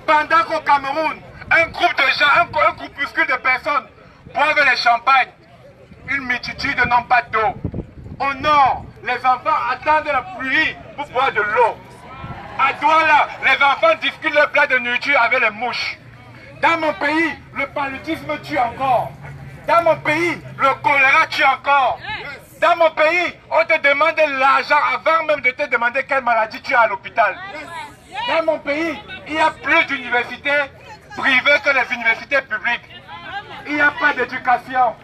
Pendant qu'au Cameroun, un groupe de gens, un groupuscule de personnes boivent des champagnes. Une multitude n'ont pas d'eau. Au nord, les enfants attendent la pluie pour boire de l'eau. À Douala, les enfants discutent leur plat de nourriture avec les mouches. Dans mon pays, le paludisme tue encore. Dans mon pays, le choléra tue encore. Dans mon pays, on te demande de l'argent avant même de te demander quelle maladie tu as à l'hôpital. Dans mon pays, il y a plus d'universités privées que les universités publiques. Il n'y a pas d'éducation.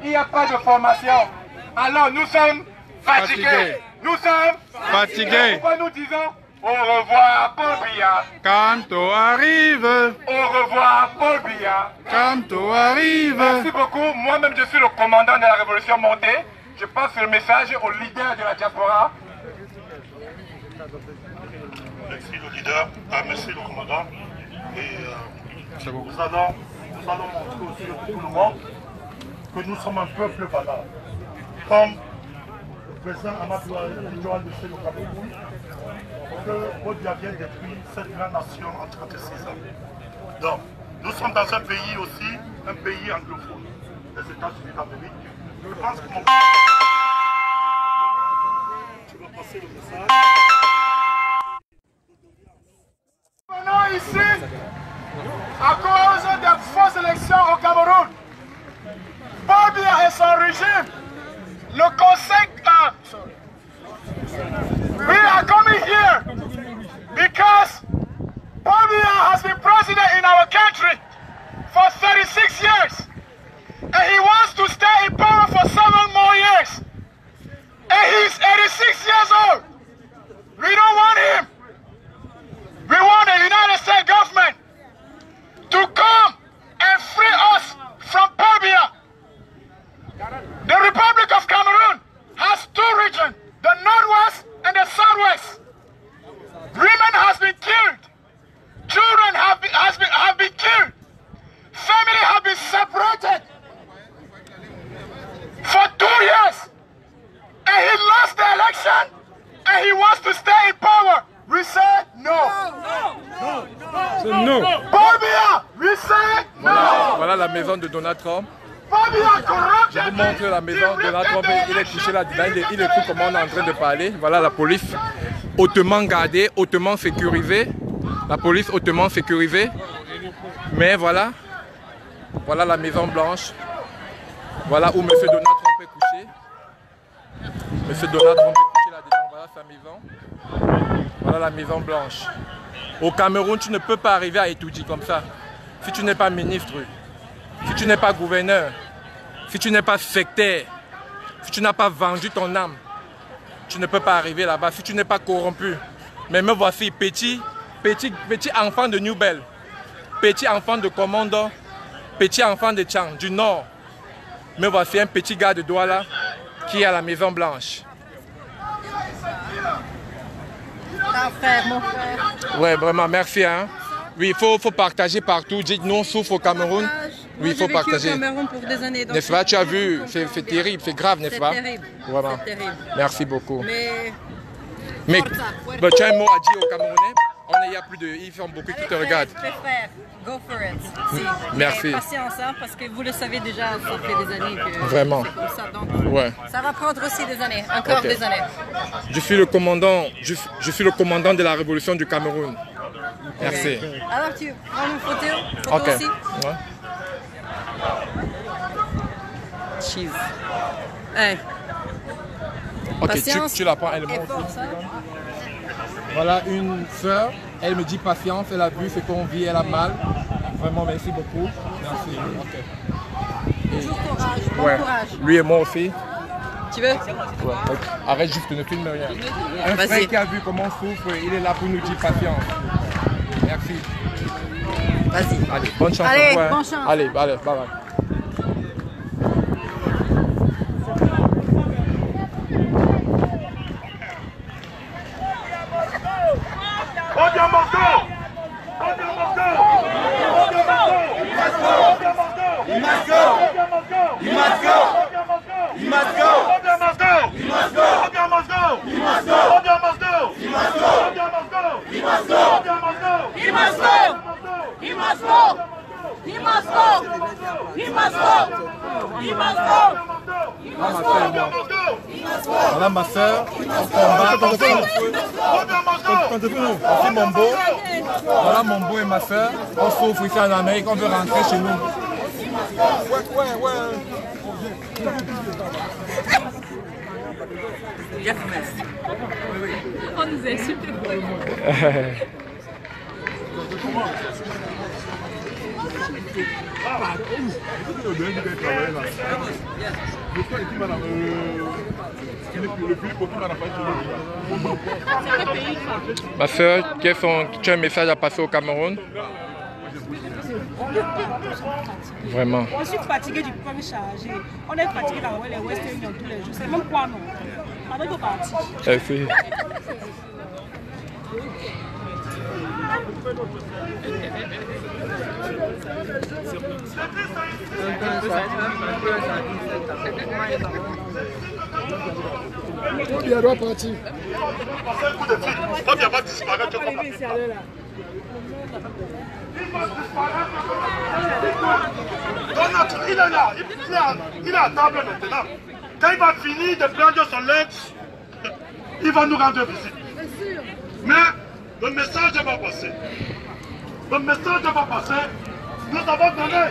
Il n'y a pas de formation. Alors nous sommes fatigués. Nous sommes fatigués. Pourquoi nous disons au revoir Paul Biya? Kanto arrive. Au revoir Paul Biya. Kanto arrive. Merci beaucoup. Moi-même je suis le commandant de la révolution montée. Je passe le message au leader de la diaspora. Merci le leader, merci le commandant. Et nous allons montrer aussi à tout le monde que nous sommes un peuple valable. Comme le président Amadou Ahidjo de chez le Cameroun, que Bodia vient détruire cette grande nation en 36 ans. Donc, nous sommes dans un pays aussi, un pays anglophone, les États-Unis d'Amérique. Je pense que tu vas passer le message. Venons ici à cause des fausses élections au Cameroun. Paul Biya et son régime, le conseil... We are coming here because Paul Biya has been president in our country for 36 years. And he wants to stay in power for 7 more years. And he's 86 years old. We don't want him. We want the United States government to come and free us from Paul Biya. The Republic of Cameroon has 2 regions, the Northwest and the Southwest. Women has been killed. Children have been killed. Family have been separated for 2 years. And he lost the election and he wants to stay in power. We say no. No. Paul Biya, we say no. Voilà la maison de Donald Trump. Je vous montre la maison de Donald Trump. Il est couché là-dedans. Il écoute comment on est en train de parler. Voilà la police hautement gardée, hautement sécurisée. La police hautement sécurisée. Mais voilà. Voilà la Maison Blanche. Voilà où M. Donald Trump est couché. M. Donald Trump est couché là-dedans. Voilà sa maison. Voilà la Maison Blanche. Au Cameroun, tu ne peux pas arriver à étudier comme ça. Si tu n'es pas ministre, si tu n'es pas gouverneur, si tu n'es pas sectaire, si tu n'as pas vendu ton âme, tu ne peux pas arriver là-bas. Si tu n'es pas corrompu. Mais me voici, petit enfant de New Bell, petit enfant de Commando, petit enfant de Tchang, du Nord. Me voici un petit gars de Douala qui est à la Maison Blanche. Mon frère. Ouais, vraiment, merci. Hein. Oui, il faut partager partout. Dites-nous, on souffre au Cameroun. Oui, il faut partager. Au Cameroun pour des années. N'est-ce pas? Tu as vu, c'est terrible, c'est grave, n'est-ce pas? C'est terrible. Vraiment. Merci beaucoup. Mais tu as un mot à dire aux Camerounais? Il y a plus de... Ils font beaucoup qui te regardent. Go for it. Merci. Mais patience, hein, parce que vous le savez déjà, ça fait des années que vraiment. C'est comme ça. Donc, ça va prendre aussi des années, encore des années. Je suis le commandant, je suis le commandant de la révolution du Cameroun. Merci. Alors tu prends une photo aussi? Ouais. Cheese. Hey. Ok, patience, tu la prends, elle monte. Voilà une sœur, elle me dit patience, elle a vu ce qu'on vit, elle a mal. Vraiment, merci beaucoup. Merci. Okay. Toujours courage, bon courage. Lui et moi aussi. Tu veux? Arrête juste, ne filme rien. Un frère qui a vu comment on souffre, il est là pour nous dire patience. Merci. Vas-y. Allez, bonne chance. Allez, bonne chance. Allez, bye bye. Bodia must go! Bodia must go! Bodia must go! He must go! He must go! He must go! Bodia must go! He must go! Bodia must go! He must go! Bodia must go! He must go! Bodia must go! He must go! Bodia must go! He must go! He must go! He must go! Voilà ma soeur, on combat, on fait Mombo. Voilà Mombo et ma soeur, on souffre ici en Amérique, on veut rentrer chez nous. On nous insulte. Ma soeur, tu as un message à passer au Cameroun? Vraiment. On est fatigué du premier chargé. On est fatigué d'avoir les West Union tous les jours. C'est même quoi non? On est parti. Merci. Il doit partir. Il est là, il est à table maintenant. Quand il va finir de prendre son lunch, il va nous rendre visite. Mais le message va passer. Le message va passer. Nous avons donné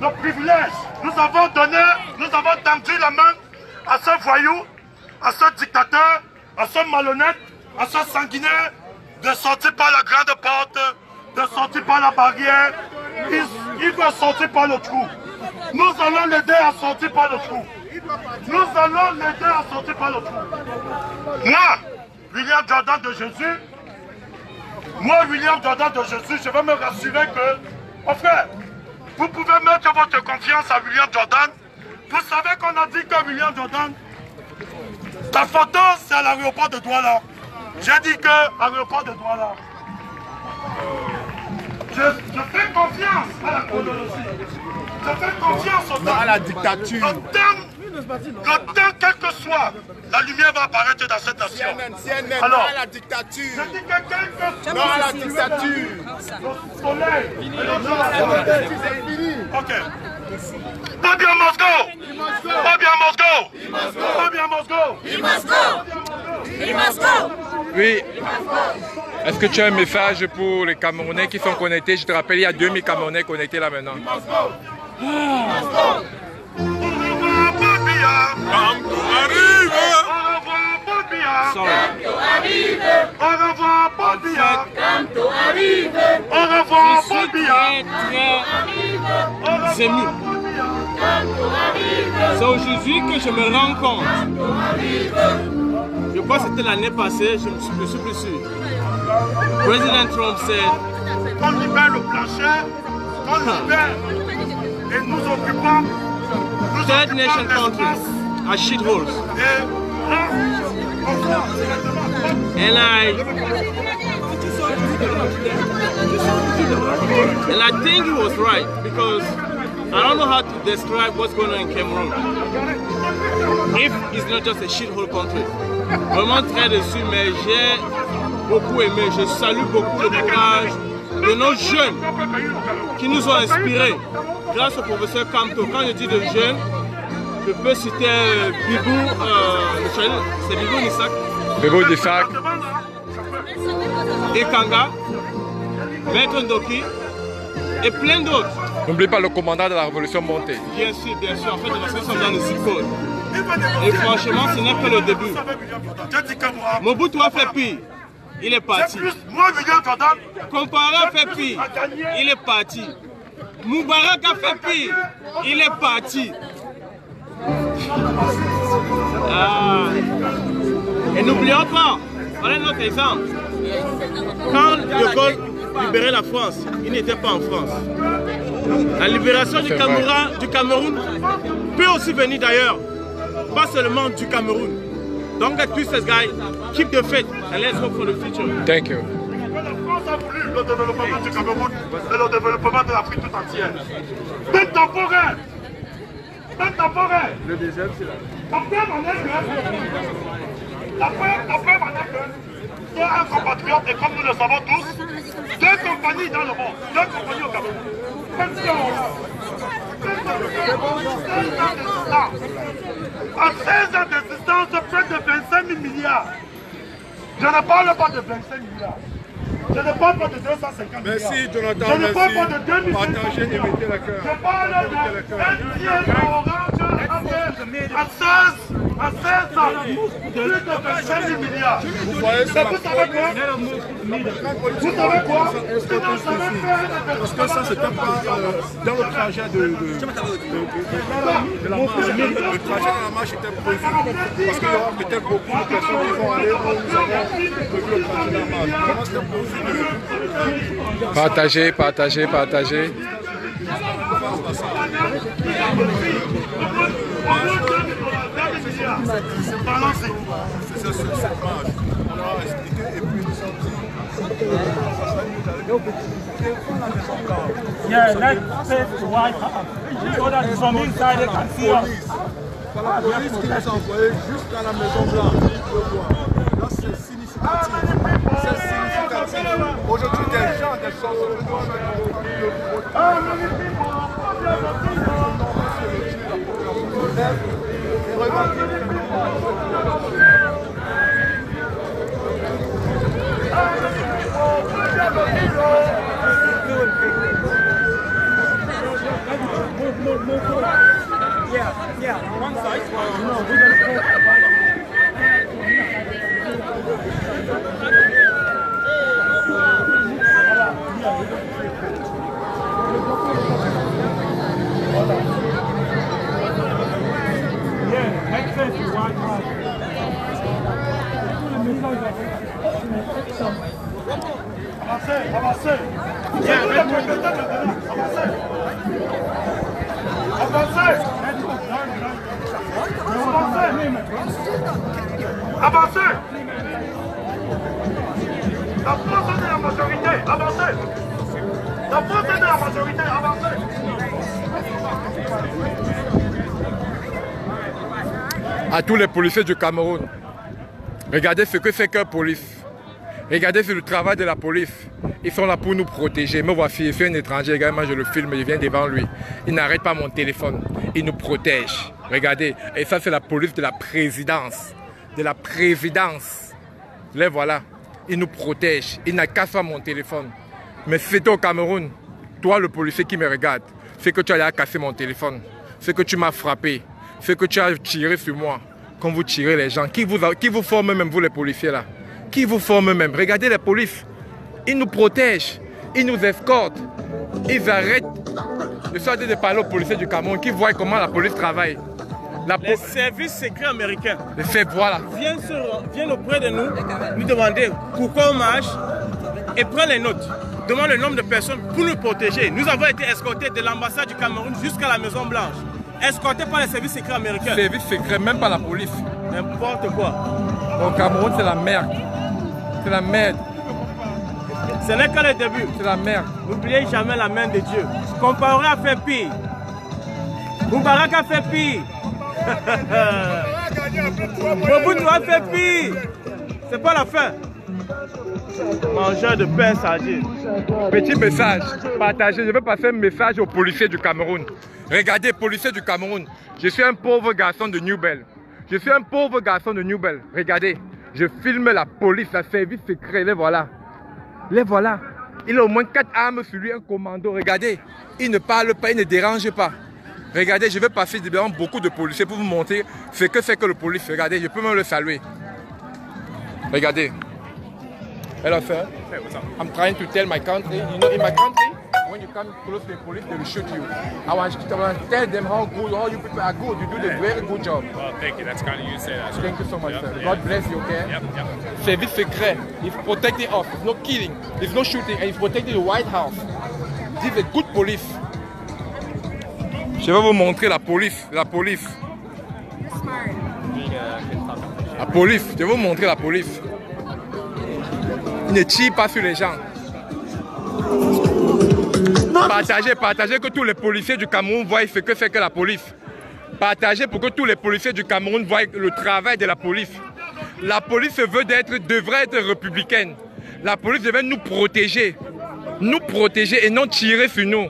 le privilège. Nous avons tendu la main à ce voyou, à ce dictateur, à ce malhonnête, à ce sanguinaire, de sortir par la grande porte, de sortir par la barrière. Il doit sortir par le trou. Nous allons l'aider à sortir par le trou. Nous allons l'aider à sortir par le trou. Moi, William Jordan de Jésus, je vais me rassurer que, mon frère, vous pouvez mettre votre confiance à William Jordan. Vous savez qu'on a dit que William Jordan, ta photo c'est à l'aéroport de Douala. J'ai dit que l'aéroport de Douala. Je fais confiance à la chronologie. Je fais confiance au temps. À la dictature. Le temps, quelle que soit, la lumière va apparaître dans cette nation. CNN, alors, non à la dictature. Je dis que quelle que soit, non à la dictature. Le soleil. Ok. Pas bien Moscou. Pas bien Moscou. Pas bien Moscou. Oui. Est-ce que tu as un message pour les Camerounais qui sont connectés? Je te rappelle, il y a 2000 Camerounais connectés là maintenant. Au revoir, Paul Biya. Au revoir, Paul Biya. C'est ému. C'est aujourd'hui que je me rends compte. Je crois que c'était l'année passée, je ne suis plus sûr. Président Trump said, on libère le plancher, on libère et nous occupons. Third nation countries are shitholes. And I think he was right, because I don't know how to describe what's going on in Cameroon. If it's not just a shithole country. Vraiment très déçu, mais j'ai beaucoup aimé. Je salue beaucoup le courage de nos jeunes qui nous ont inspirés grâce au professeur Kamto. Quand je dis de jeunes, je peux citer Bibou, c'est Bibou Nissak. Bibou Nissak. Et Kanga, Maître Ndoki et plein d'autres. N'oublie pas le commandant de la révolution montée. Bien sûr, en fait, parce qu'ils sont dans le Sipol. Et franchement, ce n'est que le début. Mobutu a fait pire. Il est parti. Comparé a fait pire. Il est parti. Moubarak a fait pire. Il est parti. Et n'oublions pas, voilà notre exemple. Quand De Gaulle libérait la France, il n'était pas en France. La libération du Cameroun peut aussi venir d'ailleurs, pas seulement du Cameroun. Donc, tous ces gars, keep the faith and let's hope for the future. Thank you. La France a voulu le développement du Cameroun et le développement de l'Afrique tout entière. Même temporaire. Le deuxième, c'est là. La preuve en est que il y a un compatriote, et comme nous le savons tous, deux compagnies dans le monde, deux compagnies au Cameroun. En 16 ans d'existence, près de 25 000 milliards. Je ne parle pas de 25 milliards. Je ne parle pas de 250 milliards. Merci Jonathan, je ne parle pas de 2000 partagez et mettez la cœur. Je parle de 1 orange en 16 ans. Plus de 25 000 milliards. Vous voyez ça? Vous savez quoi? Vous savez quoi? Parce que ça, c'était pas dans le trajet de la marche. Le trajet de la marche était prévu. Parce qu'il y aura peut-être beaucoup de personnes qui vont aller où nous avons prévu le trajet de la marche. Comment c'était prévu? Partagez, partagez, partagez. Yeah, let's say the White House. So that from inside they can see us. C'est la police qui nous a envoyés jusqu'à la Maison Blanche. Là, c'est significatif. C'est significatif. Aujourd'hui, des gens, des choses, Yeah, one side. Yeah, make sense to White House. Avancez, avancez. Avancez. Avancez. La force est de la majorité. Avancez. La force est de la majorité. Avancez. À tous les policiers du Cameroun, regardez ce que c'est que la police. Regardez le travail de la police. Ils sont là pour nous protéger. Me voici, je suis un étranger, également je le filme, je viens devant lui. Il n'arrête pas mon téléphone. Il nous protège. Regardez. Et ça, c'est la police de la présidence. De la présidence. Les voilà. Il nous protège. Il n'a qu'à faire mon téléphone. Mais si c'était au Cameroun, toi, le policier qui me regarde, c'est que tu as cassé mon téléphone. C'est que tu m'as frappé. C'est que tu as tiré sur moi. Quand vous tirez les gens. Qui vous forme même, vous les policiers là? Qui vous forme même? Regardez les polices. Ils nous protègent. Ils nous escortent. Ils arrêtent de parler aux policiers du Cameroun qui voient comment la police travaille. Les services secrets américains voilà. viennent auprès de nous, nous demander pourquoi on marche et prennent les notes. Demandent le nombre de personnes pour nous protéger. Nous avons été escortés de l'ambassade du Cameroun jusqu'à la Maison Blanche. Escortés par les services secrets américains. Services secrets, même pas la police. N'importe quoi. Au Cameroun, c'est la merde. C'est la merde. Ce n'est que le début. C'est la merde. N'oubliez jamais la main de Dieu. Comparé à faire pire. Moubarak a fait pire. Mobutu a fait pire. C'est pas la fin. Mangeur de pain sardine. Petit message, partagez. Je veux passer un message aux policiers du Cameroun. Regardez, policiers du Cameroun. Je suis un pauvre garçon de Newbell. Je suis un pauvre garçon de Newbell. Regardez, je filme la police, la service secret. Les voilà. Les voilà. Il a au moins 4 armes sur lui, un commando. Regardez, il ne parle pas, il ne dérange pas. Regardez, je vais passer devant beaucoup de policiers pour vous montrer ce que c'est que le police. Regardez, je peux même le saluer. Regardez. Hello, sir. Hey, what's up? I'm trying to tell my country, you know, in my country, when you come close to the police, they will shoot you. I want to tell them how good all you people are good. You do the very good job. Well, thank you. That's kind of you to say that. Thank you so much, sir. Yeah. God bless you, okay? Yep. Service secret. It's protecting us. It's not killing. It's not shooting. And it's protecting the White House. This is a good police. Je vais vous montrer la police. La police. La police. Je vais vous montrer la police. Il ne tire pas sur les gens. Partagez, partagez que tous les policiers du Cameroun voient ce que c'est que la police. Partagez pour que tous les policiers du Cameroun voient le travail de la police. La police devrait être républicaine. La police devrait nous protéger et non tirer sur nous.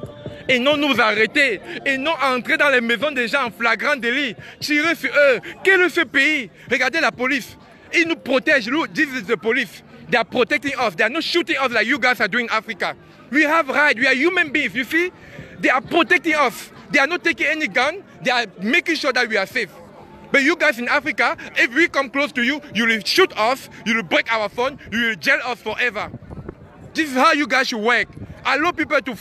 et non nous arrêter, et non entrer dans les maisons des gens en flagrant délit, tirer sur eux. Quel est ce pays? Regardez la police. Ils nous protègent. This is the police. They are protecting us. They are not shooting us like you guys are doing in Africa. We have rights. We are human beings. You see? They are protecting us. They are not taking any gun. They are making sure that we are safe. But you guys in Africa, if we come close to you, you will shoot us, you will break our phone, you will jail us forever. This is how you guys should work. Allow people to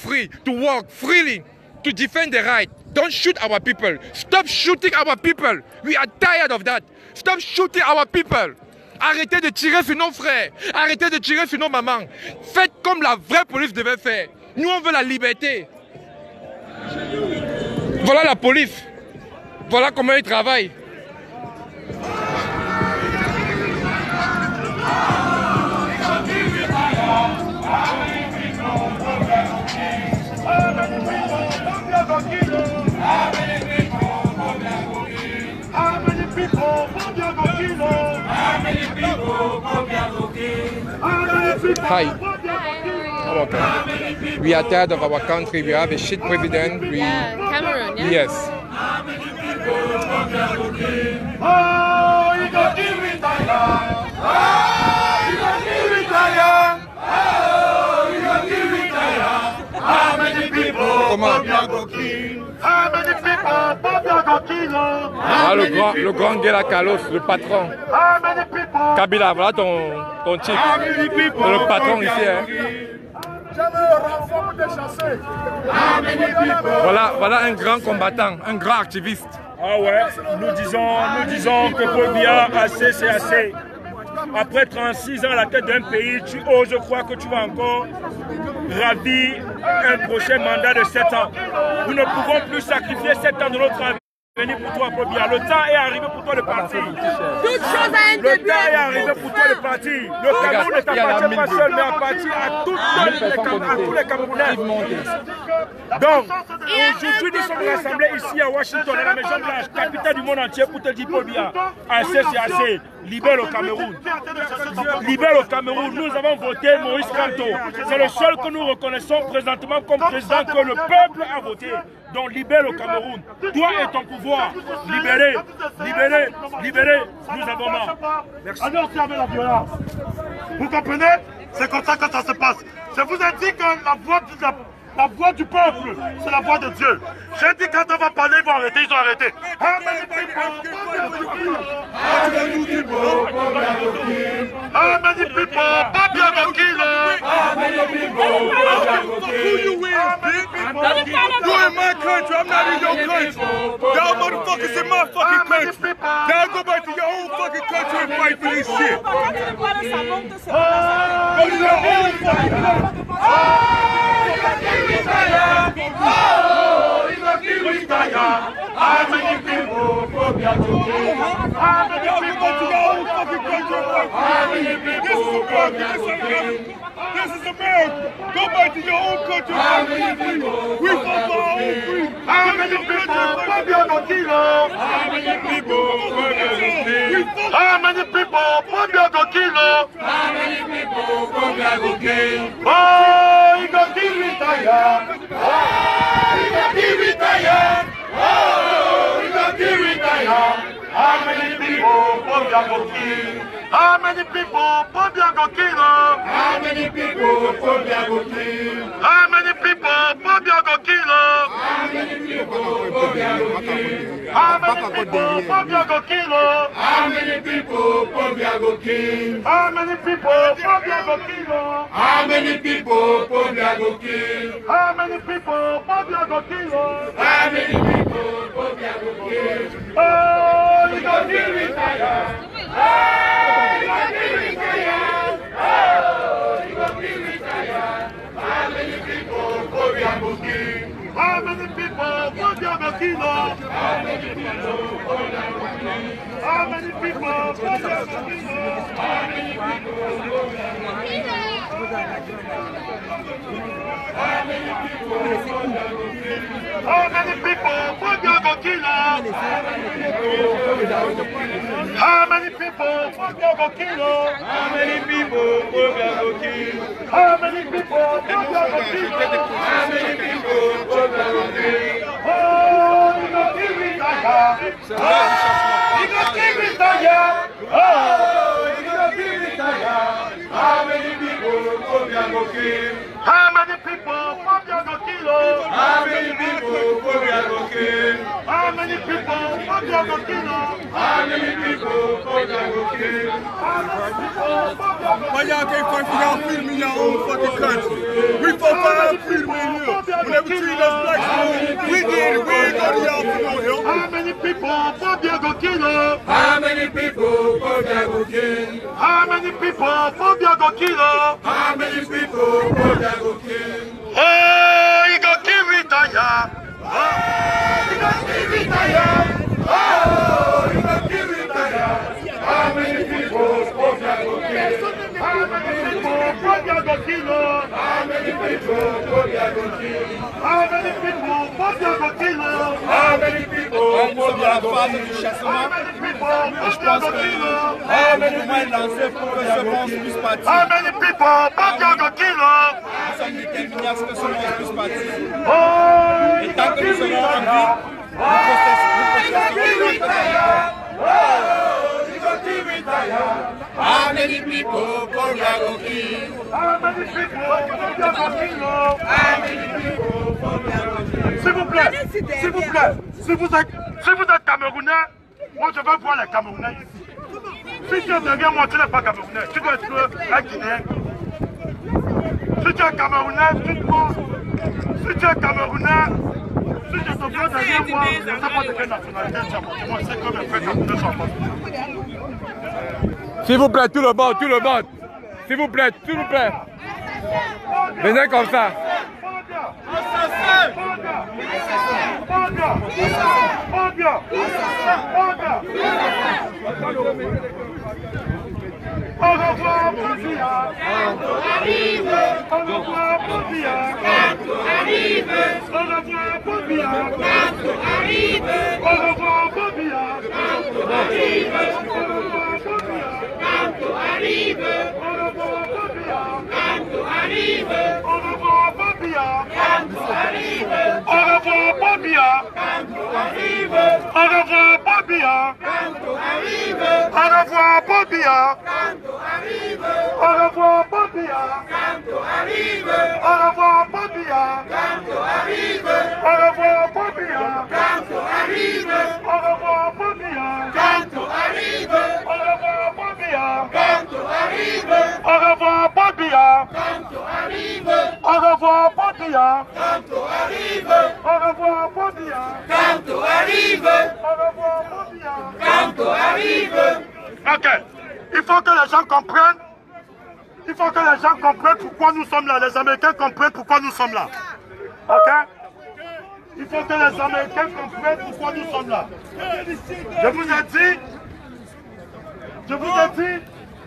walk freely, to defend their right. Don't shoot our people. Stop shooting our people. We are tired of that. Stop shooting our people. Arrêtez de tirer sur nos frères. Arrêtez de tirer sur nos mamans. Faites comme la vraie police devait faire. Nous, on veut la liberté. Voilà la police. Voilà comment ils travaillent. Hi. Okay. We are tired of our country. We have a shit president. Cameroon, yeah? Yes. Ah, le grand Guela Carlos, le patron. Kabila, voilà ton chief. Le patron ici. Hein. Voilà un grand combattant, un grand activiste. Ah ouais, nous disons que Paul Biya, assez c'est assez. Après 36 ans à la tête d'un pays, tu oses croire que tu vas encore ravir un prochain mandat de 7 ans. Nous ne pouvons plus sacrifier 7 ans de notre avenir pour toi, Paul Biya. Le temps est arrivé pour toi de partir. Le temps est arrivé pour toi de partir. Le Cameroun ne t'appartient pas seul, mais appartient à tous les Camerounais. Donc, aujourd'hui, nous sommes rassemblés ici à Washington, à la Maison Blanche, capitale du monde entier, pour te dire, Paul Biya, assez c'est assez. Libère le Cameroun. Libère le Cameroun. Nous avons voté Moïse Kanto. C'est le seul que nous reconnaissons présentement comme président que le peuple a voté. Donc libère le Cameroun. Toi et ton pouvoir. Libérez, libérez, libérez. Nous avons marre. Merci. Alors c'est avec la violence. Vous comprenez? C'est comme ça que ça se passe. Je vous ai dit que la voix du peuple, c'est la voix de Dieu. J'ai dit quand on va parler, ils vont arrêter, ils ont arrêté. How many people? How many people? Who you with, bitch? You in my country, I'm not in your country. Y'all motherfuckers in my fucking country. Y'all go back to your own fucking country and fight for this shit. Go to your own fucking country. How many people? How many people to your own fucking country? How many people? This is America. Go back to your own country. How many people? We fought for our own freedom. How many people? How many people? How many people? How many people? Oh, you got to retire. Oh, you got to retire. Oh, you got to retire. How many people go kill? How many people go kill? How many people go kill? How many people go kill? How many people go kill? How many people go kill? How many people go kill? How many people go kill? How many people go kill? How many people go kill? How many people go kill? Oh, you got to retire. Oh, you got to retire. Oh, you got to retire. How many people go kill? How many people go kill? How many people go kill? How many people go kill? How many people go kill? How many people How many people go kill? How How many people Phobia go kill? How many people Phobia go kill? How many people Phobia go kill? How many people Phobia go kill? Oh, you go kill me, Taya. You go kill me, Taya. Oh, you go kill me, Taya. How many people Phobia go kill? How many people Phobia go kill? How many people Phobia go kill? How many people Phobia go kill? How many people Phobia go kill? Why y'all can't fight for y'all freedom in your own fucking country? We fought for our freedom in here. When they were treating us black people, we did it. We ain't go to y'all for no help. How many people Phobia go kill? How many people Phobia go kill? How many people Phobia go kill? How many people Phobia go kill? Oh, you go kill me, Taya. Oh, you go kill me, Taya. Oh, you go kill me, Taya. How many people Phobia go kill? How many people Phobia go kill? How many people Phobia go kill? How many people Phobia go kill? How many people Phobia go kill? How many people Phobia go kill? How many lancés pour que ce monstre puisse partir? How many people Phobia go kill? Nous sommes déterminés à ce que ce monstre puisse partir. Oh, et tant que nous serons en vie, nous How many people Phobia go kill? How many people Phobia go kill? How many people Phobia go kill? S'il vous plaît, si vous êtes Camerounais, moi je veux voir les Camerounais ici. Si tu es derrière moi, tu n'es pas Camerounais, tu dois être un Guinéen. Si tu es Camerounais, si tu es Camerounais, si je te vois derrière moi, je ne sais pas de quelle nationalité tu as. Moi je sais que mes frères Camerounais sont pas. S'il vous plaît, tout le monde. S'il vous plaît, s'il vous plaît. Venez comme ça. Au revoir, Phobia. Arrive. Au revoir, Phobia. Arrive. Au revoir, Phobia. Arrive. Au revoir, Phobia. Arrive. Arrive. Au revoir, Phobia. Arrive. Au revoir, Phobia. Arrive. Au revoir, Phobia. Arrive. Au revoir, Phobia. Arrive. Au revoir, Phobia. Au revoir, Phobia. Arrive. Au revoir, Phobia. Arrive. Au revoir, Phobia. Arrive. Au revoir, Phobia. Arrive. Au revoir, Phobia. Arrive. Au revoir, Phobia. Arrive. Au revoir, Phobia. Arrive. Au revoir, Phobia. Arrive. Au revoir, Phobia. Arrive. Ok. Il faut que les gens comprennent. Il faut que les gens comprennent pourquoi nous sommes là. Les Américains comprennent pourquoi nous sommes là. Ok? Il faut que les Américains comprennent pourquoi nous sommes là. Je vous ai dit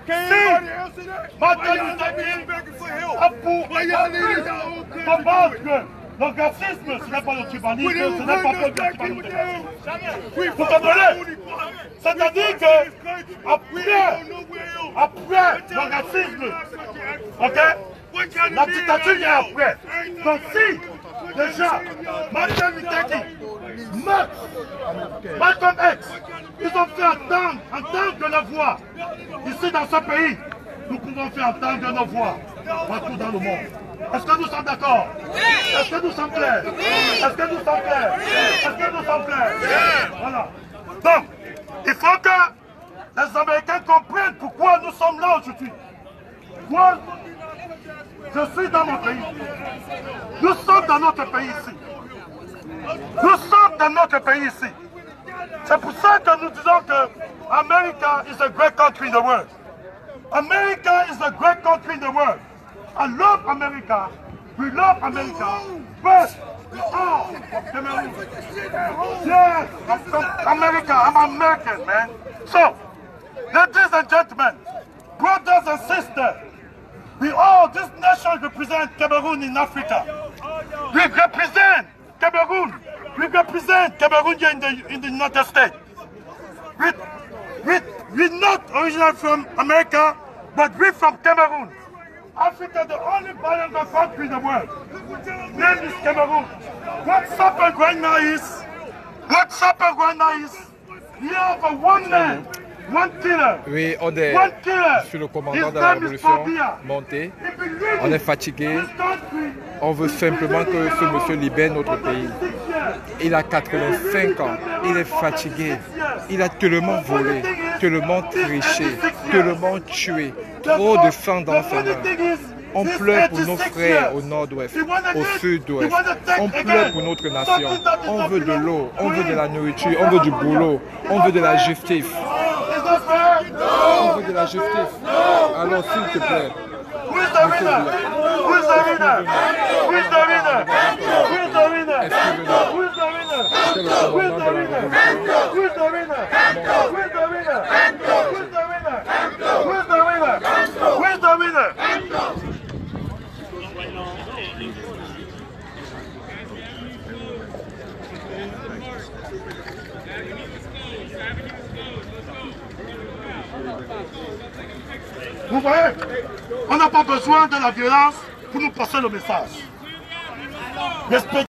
si Martin Luther King a pour que le racisme, ce n'est pas le tribalisme, ce n'est pas le tribalisme. Vous comprenez? C'est-à-dire que après le racisme, ok, la dictature vient après. Donc si déjà Martin Luther King, Malcolm X, ils ont fait entendre la voix ici dans ce pays, nous pouvons faire entendre nos voix partout dans le monde. Est-ce que nous sommes d'accord? Est-ce que nous sommes clairs? Est-ce que nous sommes clairs? Est-ce que nous sommes clairs? Voilà. Donc, il faut que les Américains comprennent pourquoi nous sommes là aujourd'hui. Moi, je suis dans mon pays. Nous sommes dans notre pays ici. Nous sommes dans notre pays ici. C'est pour ça que nous disons que America is a great country in the world. America is a great country in the world. I love America. We love America. But oh, Cameroon. Yes, I'm from America. I'm American, man. So, ladies and gentlemen, brothers and sisters, this nation represents Cameroon in Africa. We represent Cameroon. We represent Cameroon here in the United States. we're not originally from America, but we're from Cameroon. Africa, the only bilingual country in the world. Name is Cameroon. What's happened right now is, we have a one man, one killer. Oui, on est sur le commandant de la révolution monté. On est fatigué. On veut simplement que ce monsieur libère notre pays. Il a 85 ans. Il est fatigué. Il a tellement volé, tellement triché, tellement tué. Trop de sang dans sa main. On pleure pour nos frères au nord-ouest, au sud-ouest. On pleure pour notre nation. On veut de l'eau, on veut de la nourriture, on veut du boulot, on veut de la justice. On veut de la justice. Alors s'il te plaît. Vous voyez, on n'a pas besoin de la violence pour nous passer le message.